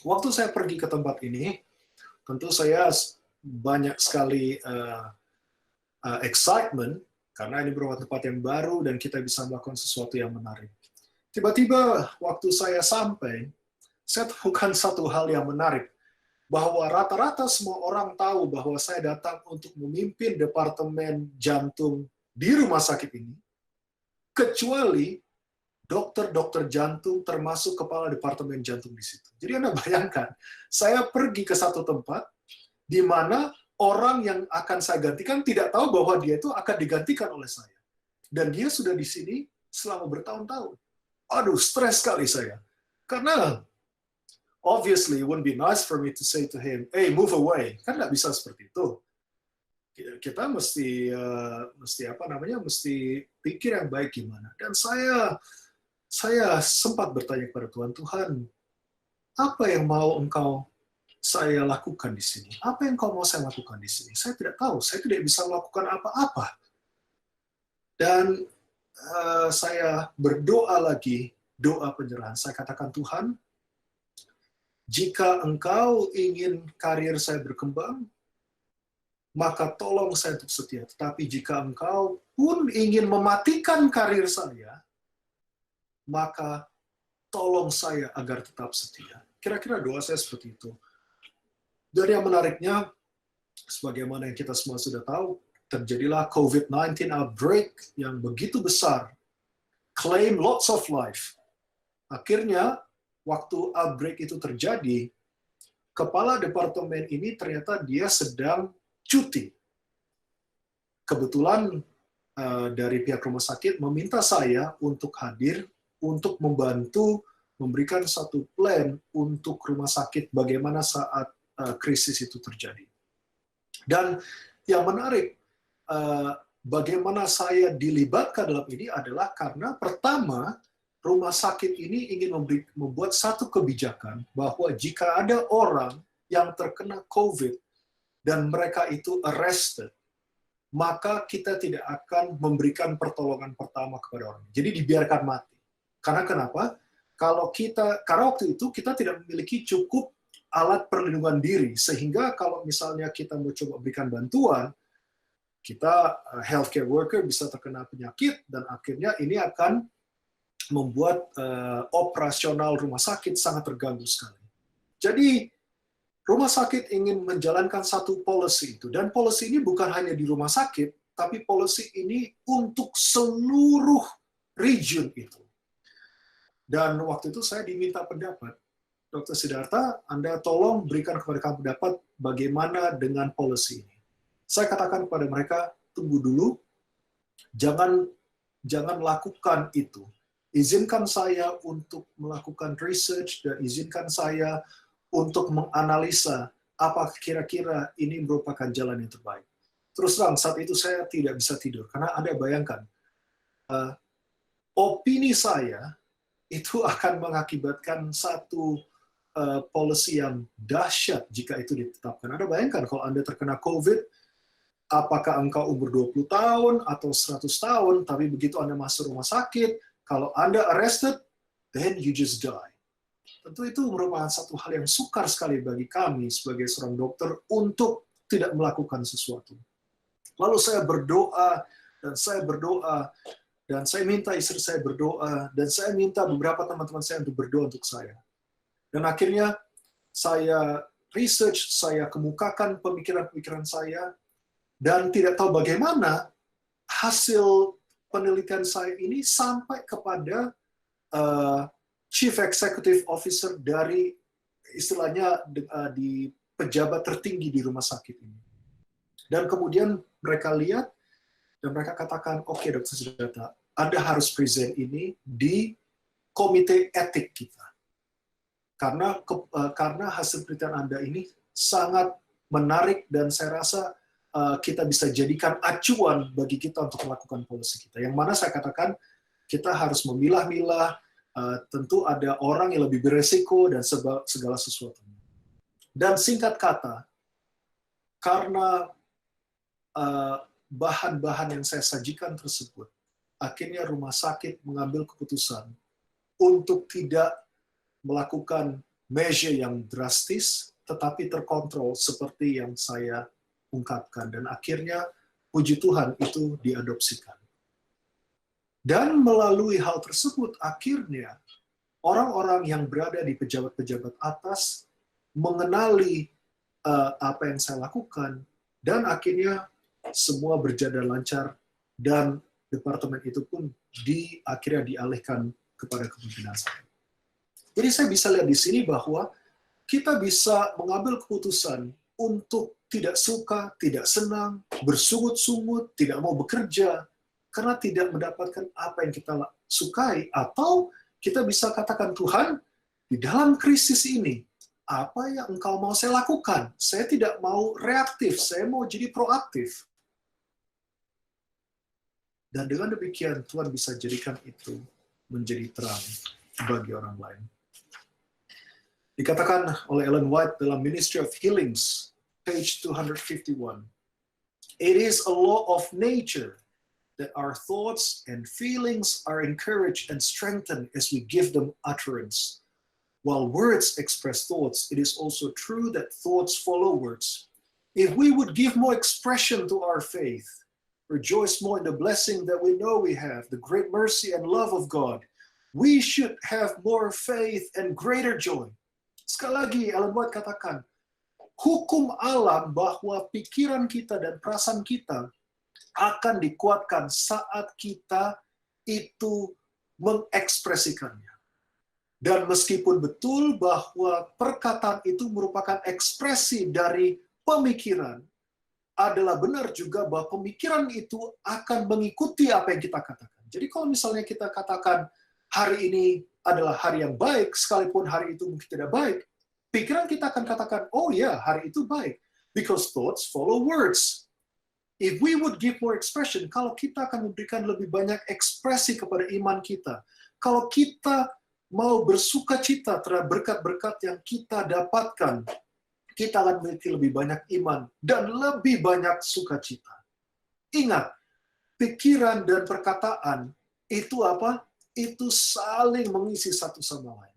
Waktu saya pergi ke tempat ini, tentu saya banyak sekali excitement karena ini merupakan tempat yang baru dan kita bisa melakukan sesuatu yang menarik. Tiba-tiba waktu saya sampai, saya temukan satu hal yang menarik, bahwa rata-rata semua orang tahu bahwa saya datang untuk memimpin departemen jantung di rumah sakit ini, kecuali dokter-dokter jantung termasuk kepala departemen jantung di situ. Jadi Anda bayangkan, saya pergi ke satu tempat di mana orang yang akan saya gantikan tidak tahu bahwa dia itu akan digantikan oleh saya. Dan dia sudah di sini selama bertahun-tahun. Aduh, stres sekali saya. Karena obviously, it wouldn't be nice for me to say to him, "Hey, move away." Kan nggak bisa seperti itu. Kita mesti pikir yang baik gimana. Dan saya sempat bertanya kepada Tuhan, apa yang mau Engkau saya lakukan di sini? Apa yang Engkau mau saya lakukan di sini? Saya tidak tahu. Saya tidak bisa melakukan apa-apa. Dan saya berdoa lagi, doa penyerahan. Saya katakan, Tuhan, jika Engkau ingin karir saya berkembang, maka tolong saya untuk setia. Tetapi jika Engkau pun ingin mematikan karir saya, maka tolong saya agar tetap setia. Kira-kira doa saya seperti itu. Dan yang menariknya, sebagaimana yang kita semua sudah tahu, terjadilah COVID-19 outbreak yang begitu besar. Claim lots of life. Akhirnya, waktu outbreak itu terjadi, kepala departemen ini ternyata dia sedang cuti. Kebetulan dari pihak rumah sakit meminta saya untuk hadir, untuk membantu memberikan satu plan untuk rumah sakit bagaimana saat krisis itu terjadi. Dan yang menarik, bagaimana saya dilibatkan dalam ini adalah karena pertama, rumah sakit ini ingin membuat satu kebijakan bahwa jika ada orang yang terkena COVID dan mereka itu arrested, maka kita tidak akan memberikan pertolongan pertama kepada orang. Jadi dibiarkan mati. Karena kenapa? Karena waktu itu kita tidak memiliki cukup alat perlindungan diri, sehingga kalau misalnya kita mau coba berikan bantuan, kita healthcare worker bisa terkena penyakit, dan akhirnya ini akan membuat operasional rumah sakit sangat terganggu sekali. Jadi rumah sakit ingin menjalankan satu policy itu, dan policy ini bukan hanya di rumah sakit, tapi policy ini untuk seluruh region itu. Dan waktu itu saya diminta pendapat, Dr. Siddhartha, Anda tolong berikan kepada kami pendapat bagaimana dengan policy ini. Saya katakan kepada mereka, tunggu dulu, jangan lakukan itu. Izinkan saya untuk melakukan research dan izinkan saya untuk menganalisa apa kira-kira ini merupakan jalan yang terbaik. Terus terang, saat itu saya tidak bisa tidur, karena Anda bayangkan, opini saya itu akan mengakibatkan satu policy yang dahsyat jika itu ditetapkan. Anda bayangkan kalau Anda terkena COVID, apakah engkau umur 20 tahun atau 100 tahun, tapi begitu Anda masuk rumah sakit, kalau Anda arrested, then you just die. Tentu itu merupakan satu hal yang sukar sekali bagi kami sebagai seorang dokter untuk tidak melakukan sesuatu. Lalu saya berdoa, dan saya minta istri saya berdoa, dan saya minta beberapa teman-teman saya untuk berdoa untuk saya. Dan akhirnya saya research, saya kemukakan pemikiran-pemikiran saya, dan tidak tahu bagaimana hasil penelitian saya ini sampai kepada Chief Executive Officer dari istilahnya di pejabat tertinggi di rumah sakit ini. Dan kemudian mereka lihat, dan mereka katakan, oke, Dr. Siddhartha, Anda harus present ini di komite etik kita. Karena hasil penelitian Anda ini sangat menarik, dan saya rasa kita bisa jadikan acuan bagi kita untuk melakukan policy kita. Yang mana saya katakan, kita harus memilah-milah, tentu ada orang yang lebih beresiko, dan segala sesuatunya. Dan singkat kata, karena bahan-bahan yang saya sajikan tersebut, akhirnya rumah sakit mengambil keputusan untuk tidak melakukan measure yang drastis, tetapi terkontrol seperti yang saya ungkapkan. Dan akhirnya, puji Tuhan, itu diadopsikan. Dan melalui hal tersebut, akhirnya orang-orang yang berada di pejabat-pejabat atas mengenali apa yang saya lakukan, dan akhirnya semua berjalan lancar, dan departemen itu pun akhirnya dialihkan kepada kepemimpinan saya. Jadi saya bisa lihat di sini bahwa kita bisa mengambil keputusan untuk tidak suka, tidak senang, bersungut-sungut, tidak mau bekerja, karena tidak mendapatkan apa yang kita sukai, atau kita bisa katakan, Tuhan, di dalam krisis ini, apa yang Engkau mau saya lakukan? Saya tidak mau reaktif, saya mau jadi proaktif. Dan dengan demikian, Tuhan bisa jadikan itu menjadi terang bagi orang lain. Dikatakan oleh Ellen White dalam Ministry of Healings, page 251, "It is a law of nature that our thoughts and feelings are encouraged and strengthened as we give them utterance. While words express thoughts, it is also true that thoughts follow words. If we would give more expression to our faith, rejoice more in the blessing that we know we have, the great mercy and love of God, we should have more faith and greater joy." Sekali lagi, Ellen White katakan, hukum alam bahwa pikiran kita dan perasaan kita akan dikuatkan saat kita itu mengekspresikannya. Dan meskipun betul bahwa perkataan itu merupakan ekspresi dari pemikiran, adalah benar juga bahwa pemikiran itu akan mengikuti apa yang kita katakan. Jadi kalau misalnya kita katakan hari ini adalah hari yang baik, sekalipun hari itu mungkin tidak baik, pikiran kita akan katakan, oh ya, hari itu baik. Because thoughts follow words. If we would give more expression, kalau kita akan memberikan lebih banyak ekspresi kepada iman kita, kalau kita mau bersuka cita terhadap berkat-berkat yang kita dapatkan kita akan memiliki lebih banyak iman dan lebih banyak sukacita. Ingat, pikiran dan perkataan itu apa? Itu saling mengisi satu sama lain.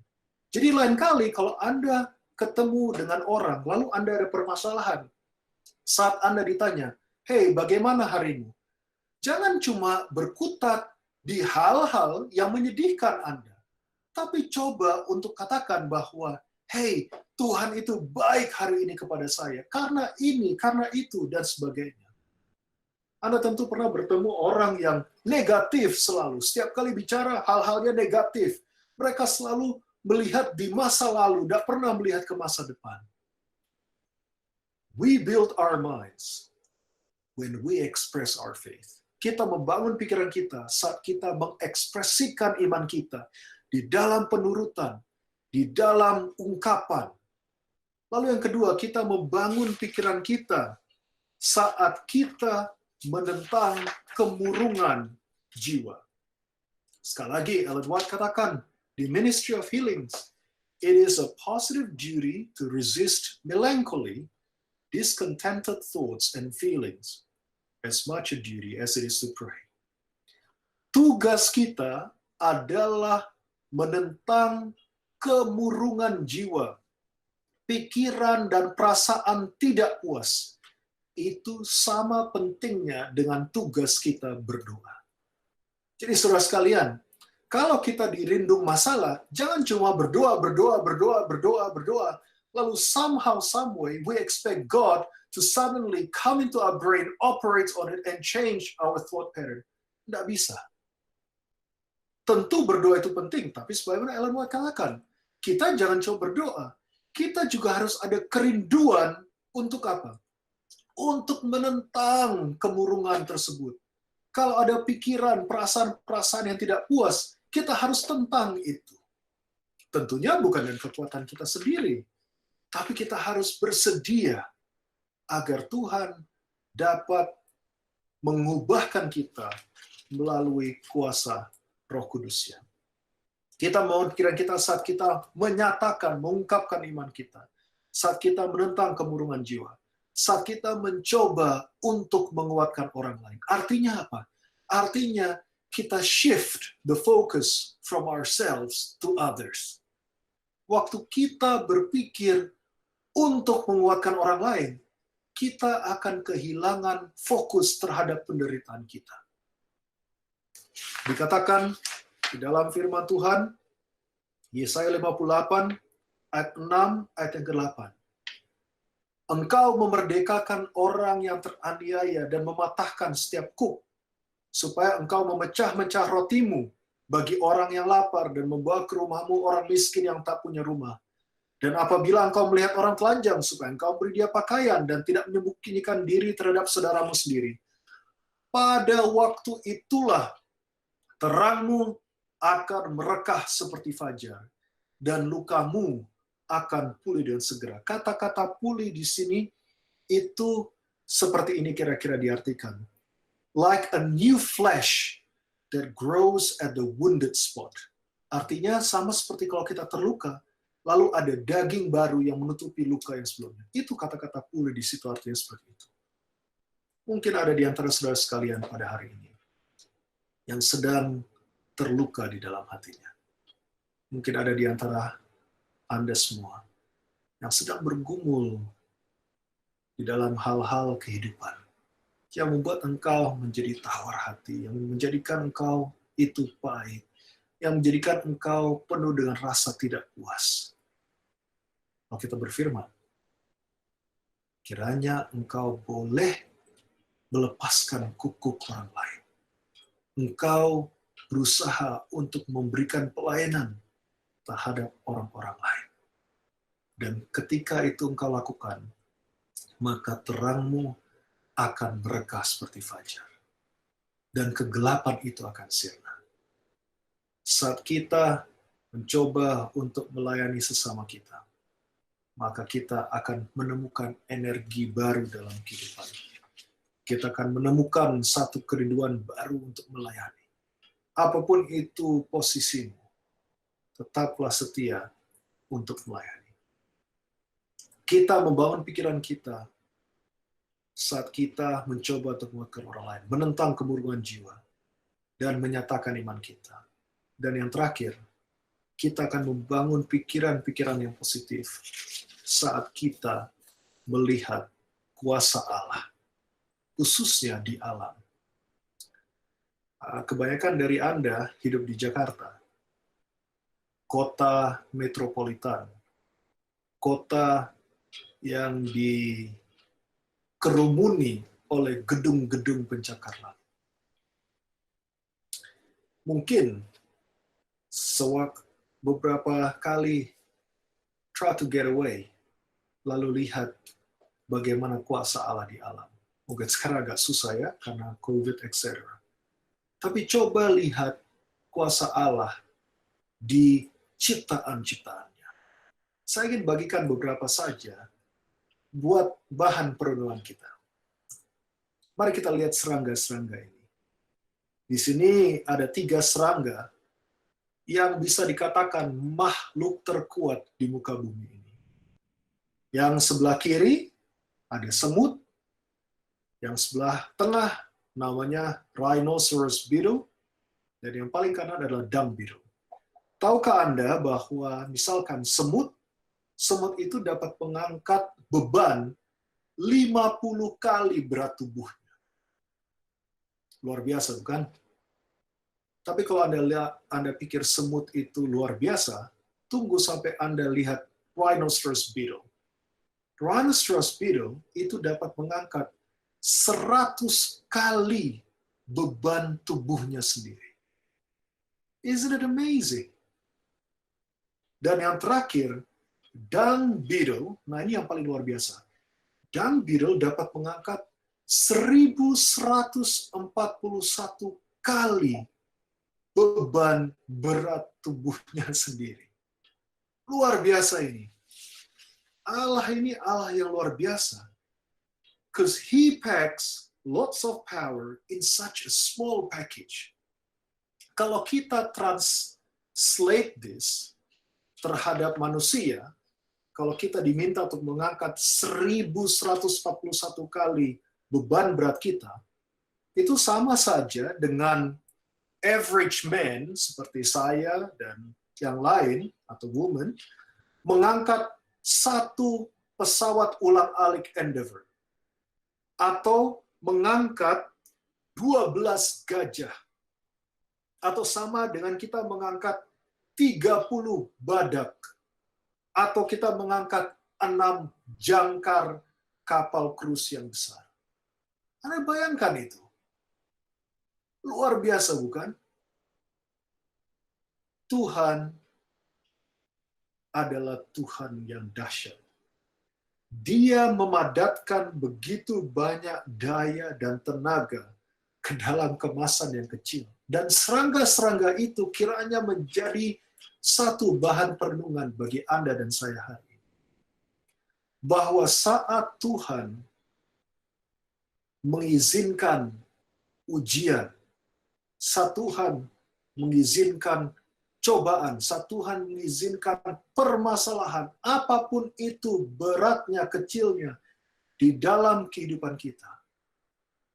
Jadi lain kali kalau Anda ketemu dengan orang, lalu Anda ada permasalahan, saat Anda ditanya, "Hey, bagaimana harimu?" Jangan cuma berkutat di hal-hal yang menyedihkan Anda, tapi coba untuk katakan bahwa, "Hey, Tuhan itu baik hari ini kepada saya, karena ini, karena itu, dan sebagainya." Anda tentu pernah bertemu orang yang negatif selalu. Setiap kali bicara, hal-halnya negatif. Mereka selalu melihat di masa lalu, tidak pernah melihat ke masa depan. We build our minds when we express our faith. Kita membangun pikiran kita saat kita mengekspresikan iman kita di dalam penurutan, di dalam ungkapan. Lalu yang kedua, kita membangun pikiran kita saat kita menentang kemurungan jiwa. Sekali lagi, Ellen White katakan, di Ministry of Healings, it is a positive duty to resist melancholy, discontented thoughts and feelings, as much a duty as it is to pray. Tugas kita adalah menentang kemurungan jiwa, pikiran dan perasaan tidak puas. Itu sama pentingnya dengan tugas kita berdoa. Jadi saudara sekalian, kalau kita dirindung masalah, jangan cuma berdoa, lalu somehow, some way, we expect God to suddenly come into our brain, operate on it, and change our thought pattern. Tidak bisa. Tentu berdoa itu penting, tapi sebagaimana Ellen White katakan, kita jangan cuma berdoa, kita juga harus ada kerinduan untuk apa? Untuk menentang kemurungan tersebut. Kalau ada pikiran, perasaan-perasaan yang tidak puas, kita harus tentang itu. Tentunya bukan dengan kekuatan kita sendiri, tapi kita harus bersedia agar Tuhan dapat mengubahkan kita melalui kuasa Roh Kudus-Nya. Kita mau pikiran kita saat kita menyatakan, mengungkapkan iman kita, saat kita menentang kemurungan jiwa, saat kita mencoba untuk menguatkan orang lain. Artinya apa? Artinya kita shift the focus from ourselves to others. Waktu kita berpikir untuk menguatkan orang lain, kita akan kehilangan fokus terhadap penderitaan kita. Dikatakan di dalam firman Tuhan, Yesaya 58, ayat 6, ayat yang ke-8. Engkau memerdekakan orang yang teraniaya dan mematahkan setiap kuk, supaya engkau memecah-mecah rotimu bagi orang yang lapar dan membawa ke rumahmu orang miskin yang tak punya rumah. Dan apabila engkau melihat orang telanjang, supaya engkau beri dia pakaian dan tidak menyembunyikan diri terhadap saudaramu sendiri. Pada waktu itulah terangmu akan merekah seperti fajar, dan lukamu akan pulih dengan segera. Kata-kata pulih di sini itu seperti ini kira-kira diartikan. Like a new flesh that grows at the wounded spot. Artinya sama seperti kalau kita terluka, lalu ada daging baru yang menutupi luka yang sebelumnya. Itu kata-kata pulih di situ artinya seperti itu. Mungkin ada di antara saudara sekalian pada hari ini yang sedang terluka di dalam hatinya. Mungkin ada di antara Anda semua yang sedang bergumul di dalam hal-hal kehidupan yang membuat engkau menjadi tawar hati, yang menjadikan engkau itu pahit, yang menjadikan engkau penuh dengan rasa tidak puas. Kalau kita berfirman, kiranya engkau boleh melepaskan kukuk orang lain. Engkau berusaha untuk memberikan pelayanan terhadap orang-orang lain. Dan ketika itu engkau lakukan, maka terangmu akan merekah seperti fajar. Dan kegelapan itu akan sirna. Saat kita mencoba untuk melayani sesama kita, maka kita akan menemukan energi baru dalam kehidupan. Kita akan menemukan satu kerinduan baru untuk melayani. Apapun itu posisimu, tetaplah setia untuk melayani. Kita membangun pikiran kita saat kita mencoba untuk menguatkan orang lain, menentang kemurungan jiwa, dan menyatakan iman kita. Dan yang terakhir, kita akan membangun pikiran-pikiran yang positif saat kita melihat kuasa Allah, khususnya di alam. Kebanyakan dari Anda hidup di Jakarta, kota metropolitan, kota yang dikerumuni oleh gedung-gedung pencakar. Mungkin beberapa kali try to get away, lalu lihat bagaimana kuasa Allah di alam. Mungkin sekarang agak susah ya, karena COVID, etc. Tapi coba lihat kuasa Allah di ciptaan-ciptaannya. Saya ingin bagikan beberapa saja buat bahan perenungan kita. Mari kita lihat serangga-serangga ini. Di sini ada 3 serangga yang bisa dikatakan makhluk terkuat di muka bumi ini. Yang sebelah kiri ada semut, yang sebelah tengah namanya rhinoceros beetle, dan yang paling kanan adalah dung beetle. Tahukah Anda bahwa misalkan semut itu dapat mengangkat beban 50 kali berat tubuhnya. Luar biasa, bukan? Tapi kalau Anda pikir semut itu luar biasa, tunggu sampai Anda lihat rhinoceros beetle. Rhinoceros beetle itu dapat mengangkat 100 kali beban tubuhnya sendiri. Isn't it amazing? Dan yang terakhir, dung beetle, nah ini yang paling luar biasa. Dung beetle dapat mengangkat 1141 kali beban berat tubuhnya sendiri. Luar biasa ini. Allah ini Allah yang luar biasa. Because He packs lots of power in such a small package. Kalau kita translate this terhadap manusia, kalau kita diminta untuk mengangkat 1141 kali beban berat kita, itu sama saja dengan average man seperti saya dan yang lain atau woman mengangkat 1 pesawat ulang-alik Endeavour atau mengangkat 12 gajah, atau sama dengan kita mengangkat 30 badak, atau kita mengangkat 6 jangkar kapal krus yang besar. Anda bayangkan itu. Luar biasa, bukan? Tuhan adalah Tuhan yang dahsyat. Dia memadatkan begitu banyak daya dan tenaga ke dalam kemasan yang kecil. Dan serangga-serangga itu kiranya menjadi satu bahan perenungan bagi Anda dan saya hari ini. Bahwa saat Tuhan mengizinkan ujian, saat Tuhan mengizinkan cobaan, saat Tuhan mengizinkan permasalahan, apapun itu beratnya, kecilnya, di dalam kehidupan kita,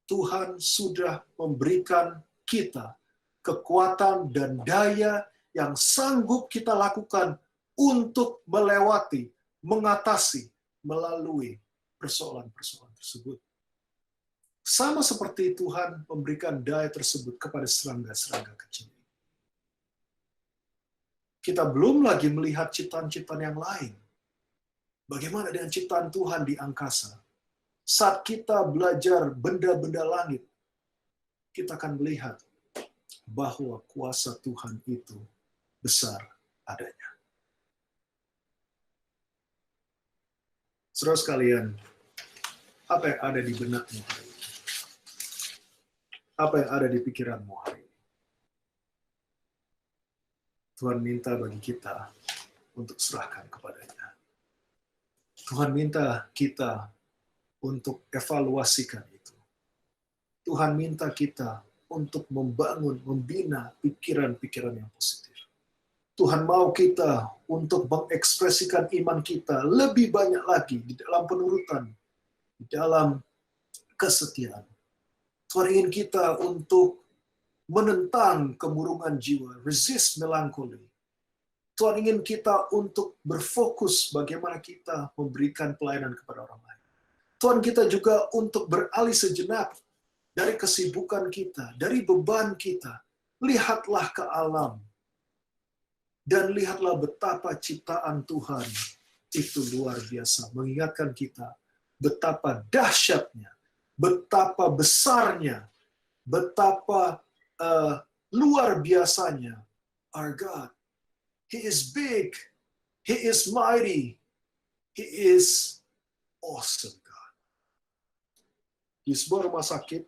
Tuhan sudah memberikan kita kekuatan dan daya yang sanggup kita lakukan untuk melewati, mengatasi, melalui persoalan-persoalan tersebut. Sama seperti Tuhan memberikan daya tersebut kepada serangga-serangga kecil. Kita belum lagi melihat ciptaan-ciptaan yang lain. Bagaimana dengan ciptaan Tuhan di angkasa? Saat kita belajar benda-benda langit, kita akan melihat bahwa kuasa Tuhan itu besar adanya. Saudara sekalian, apa yang ada di benakmu hari ini? Apa yang ada di pikiranmu hari ini? Tuhan minta bagi kita untuk serahkan kepadanya. Tuhan minta kita untuk evaluasikan itu. Tuhan minta kita untuk membangun, membina pikiran-pikiran yang positif. Tuhan mau kita untuk mengekspresikan iman kita lebih banyak lagi di dalam penurutan, di dalam kesetiaan. Tuhan ingin kita untuk menentang kemurungan jiwa, resist melancholy. Tuhan ingin kita untuk berfokus bagaimana kita memberikan pelayanan kepada orang lain. Tuhan kita juga untuk beralih sejenak dari kesibukan kita, dari beban kita. Lihatlah ke alam. Dan lihatlah betapa ciptaan Tuhan itu luar biasa. Mengingatkan kita betapa dahsyatnya, betapa besarnya, betapa luar biasanya our God. He is big, He is mighty, He is awesome God. Di sebuah rumah sakit,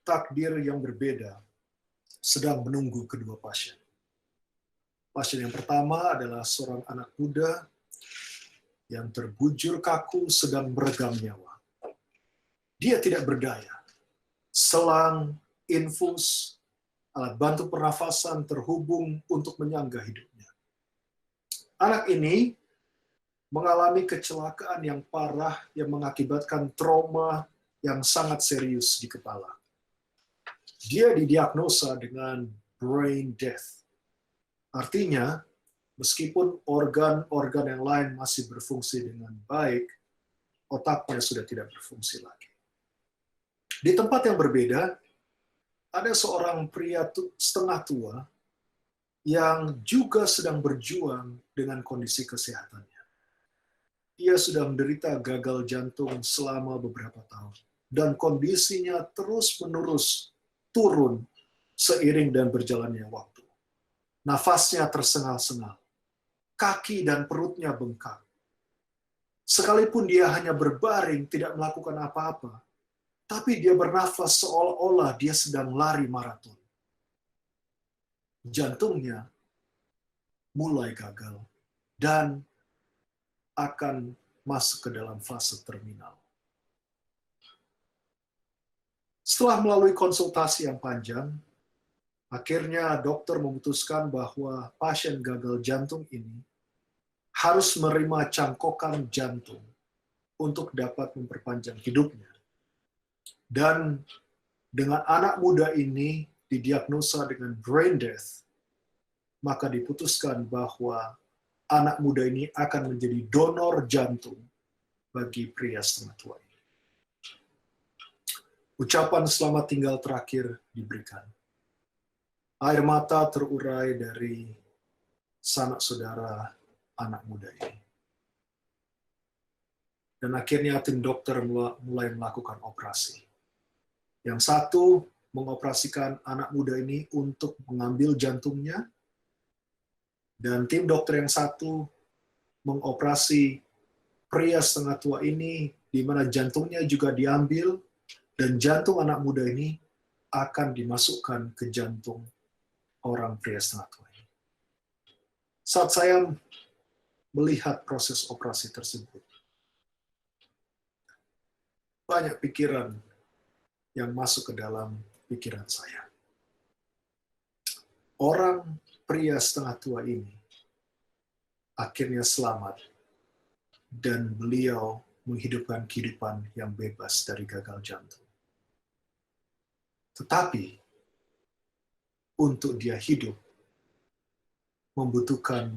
takdir yang berbeda sedang menunggu kedua pasien. Pasien yang pertama adalah seorang anak muda yang terbujur kaku sedang meregang nyawa. Dia tidak berdaya. Selang, infus, alat bantu pernafasan terhubung untuk menyangga hidupnya. Anak ini mengalami kecelakaan yang parah yang mengakibatkan trauma yang sangat serius di kepala. Dia didiagnosa dengan brain death. Artinya, meskipun organ-organ yang lain masih berfungsi dengan baik, otaknya sudah tidak berfungsi lagi. Di tempat yang berbeda, ada seorang pria setengah tua yang juga sedang berjuang dengan kondisi kesehatannya. Dia sudah menderita gagal jantung selama beberapa tahun, dan kondisinya terus-menerus turun seiring dan berjalannya waktu. Nafasnya tersengal-sengal, kaki dan perutnya bengkak. Sekalipun dia hanya berbaring, tidak melakukan apa-apa, tapi dia bernafas seolah-olah dia sedang lari maraton. Jantungnya mulai gagal dan akan masuk ke dalam fase terminal. Setelah melalui konsultasi yang panjang, akhirnya dokter memutuskan bahwa pasien gagal jantung ini harus menerima cangkokan jantung untuk dapat memperpanjang hidupnya. Dan dengan anak muda ini didiagnosa dengan brain death, maka diputuskan bahwa anak muda ini akan menjadi donor jantung bagi pria setengah tua ini. Ucapan selamat tinggal terakhir diberikan. Air mata terurai dari sanak saudara anak muda ini. Dan akhirnya tim dokter mulai melakukan operasi. Yang satu mengoperasikan anak muda ini untuk mengambil jantungnya, dan tim dokter yang satu mengoperasi pria setengah tua ini, di mana jantungnya juga diambil, dan jantung anak muda ini akan dimasukkan ke jantung orang pria setengah tua ini. Saat saya melihat proses operasi tersebut, banyak pikiran yang masuk ke dalam pikiran saya. Orang pria setengah tua ini akhirnya selamat dan beliau menghidupkan kehidupan yang bebas dari gagal jantung. Tetapi untuk dia hidup membutuhkan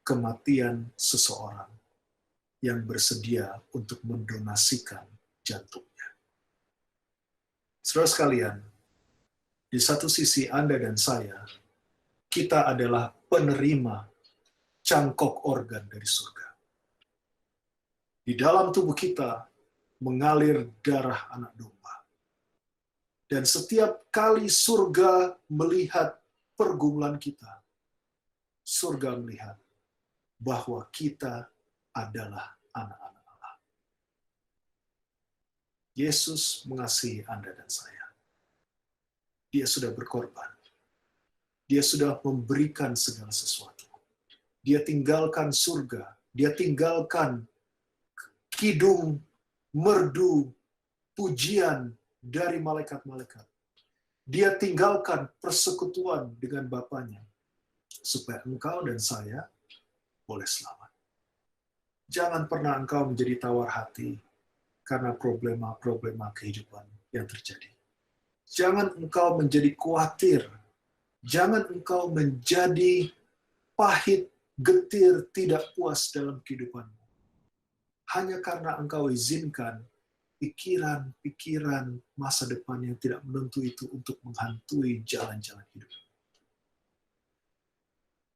kematian seseorang yang bersedia untuk mendonasikan jantungnya. Saudara sekalian, di satu sisi Anda dan saya, kita adalah penerima cangkok organ dari surga. Di dalam tubuh kita mengalir darah anak domba. Dan setiap kali surga melihat pergumulan kita, surga melihat bahwa kita adalah anak-anak Allah. Yesus mengasihi Anda dan saya. Dia sudah berkorban. Dia sudah memberikan segala sesuatu. Dia tinggalkan surga. Dia tinggalkan kidung, merdu, pujian dari malaikat-malaikat. Dia tinggalkan persekutuan dengan Bapanya. supaya engkau dan saya boleh selamat. Jangan pernah engkau menjadi tawar hati karena problema-problema kehidupan yang terjadi. Jangan engkau menjadi khawatir. Jangan engkau menjadi pahit, getir, tidak puas dalam kehidupanmu. Hanya karena engkau izinkan pikiran-pikiran masa depan yang tidak menentu itu untuk menghantui jalan-jalan hidup.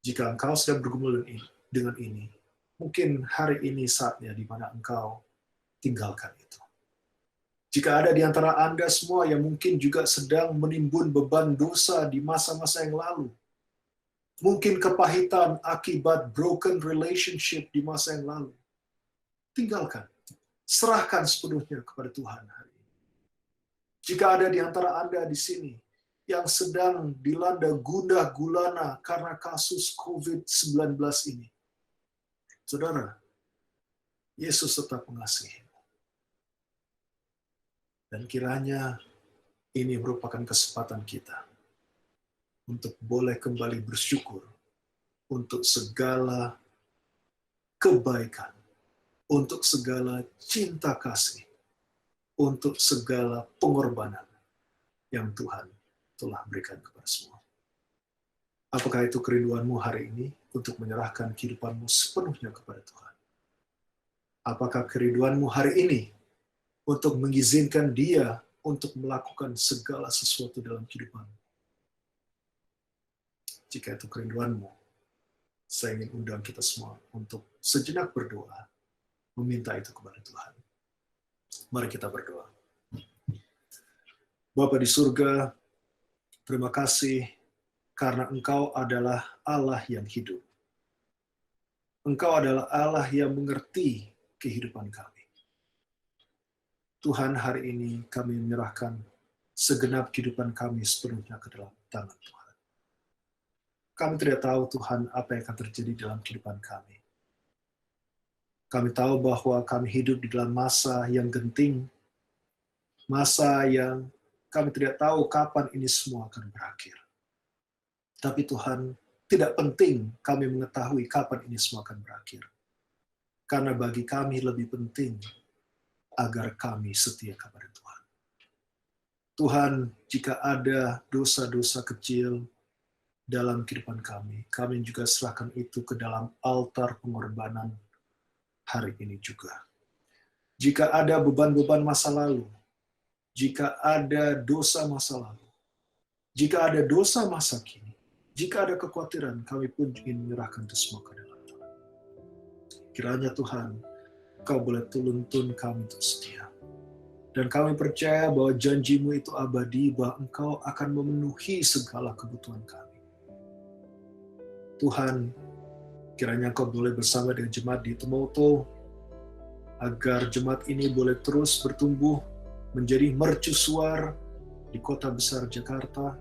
Jika engkau sedang bergumul dengan ini, mungkin hari ini saatnya di mana engkau tinggalkan itu. Jika ada di antara Anda semua yang mungkin juga sedang menimbun beban dosa di masa-masa yang lalu, mungkin kepahitan akibat broken relationship di masa yang lalu, tinggalkan. Serahkan sepenuhnya kepada Tuhan hari ini. Jika ada di antara Anda di sini yang sedang dilanda gundah gulana karena kasus COVID-19 ini, saudara, Yesus tetap mengasihimu. Dan kiranya ini merupakan kesempatan kita untuk boleh kembali bersyukur untuk segala kebaikan, untuk segala cinta kasih, untuk segala pengorbanan yang Tuhan telah berikan kepada semua. Apakah itu kerinduanmu hari ini untuk menyerahkan kehidupanmu sepenuhnya kepada Tuhan? Apakah kerinduanmu hari ini untuk mengizinkan Dia untuk melakukan segala sesuatu dalam kehidupanmu? Jika itu kerinduanmu, saya ingin undang kita semua untuk sejenak berdoa, meminta itu kepada Tuhan. Mari kita berdoa. Bapa di surga, terima kasih karena Engkau adalah Allah yang hidup. Engkau adalah Allah yang mengerti kehidupan kami. Tuhan, hari ini kami menyerahkan segenap kehidupan kami sepenuhnya ke dalam tangan Tuhan. Kami tidak tahu Tuhan apa yang akan terjadi dalam kehidupan kami. Kami tahu bahwa kami hidup di dalam masa yang genting, masa yang kami tidak tahu kapan ini semua akan berakhir. Tapi Tuhan, tidak penting kami mengetahui kapan ini semua akan berakhir. Karena bagi kami lebih penting agar kami setia kepada Tuhan. Tuhan, jika ada dosa-dosa kecil dalam kehidupan kami juga serahkan itu ke dalam altar pengorbanan hari ini juga. Jika ada beban-beban masa lalu, jika ada dosa masa lalu, jika ada dosa masa kini, jika ada kekhawatiran, kami pun ingin menyerahkan itu semua ke dalam Tuhan. Kiranya Tuhan, Kau boleh tuntun kami untuk setia. Dan kami percaya bahwa janji-Mu itu abadi, bahwa Engkau akan memenuhi segala kebutuhan kami. Tuhan, kiranya Engkau boleh bersama dengan jemaat di Tumoto, agar jemaat ini boleh terus bertumbuh menjadi mercusuar di kota besar Jakarta,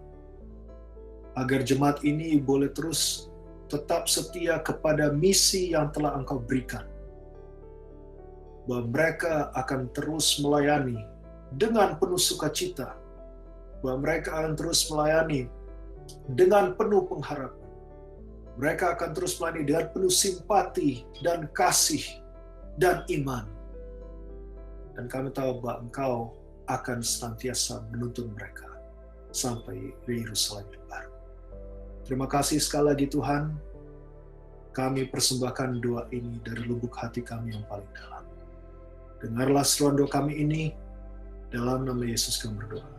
agar jemaat ini boleh terus tetap setia kepada misi yang telah Engkau berikan, bahwa mereka akan terus melayani dengan penuh sukacita, bahwa mereka akan terus melayani dengan penuh pengharapan. Mereka akan terus melayani dengan penuh simpati dan kasih dan iman. Dan kami tahu bahwa Engkau akan senantiasa menuntun mereka sampai di Yerusalem yang baru. Terima kasih sekali lagi Tuhan. Kami persembahkan doa ini dari lubuk hati kami yang paling dalam. Dengarlah seruan doa kami ini, dalam nama Yesus kami berdoa.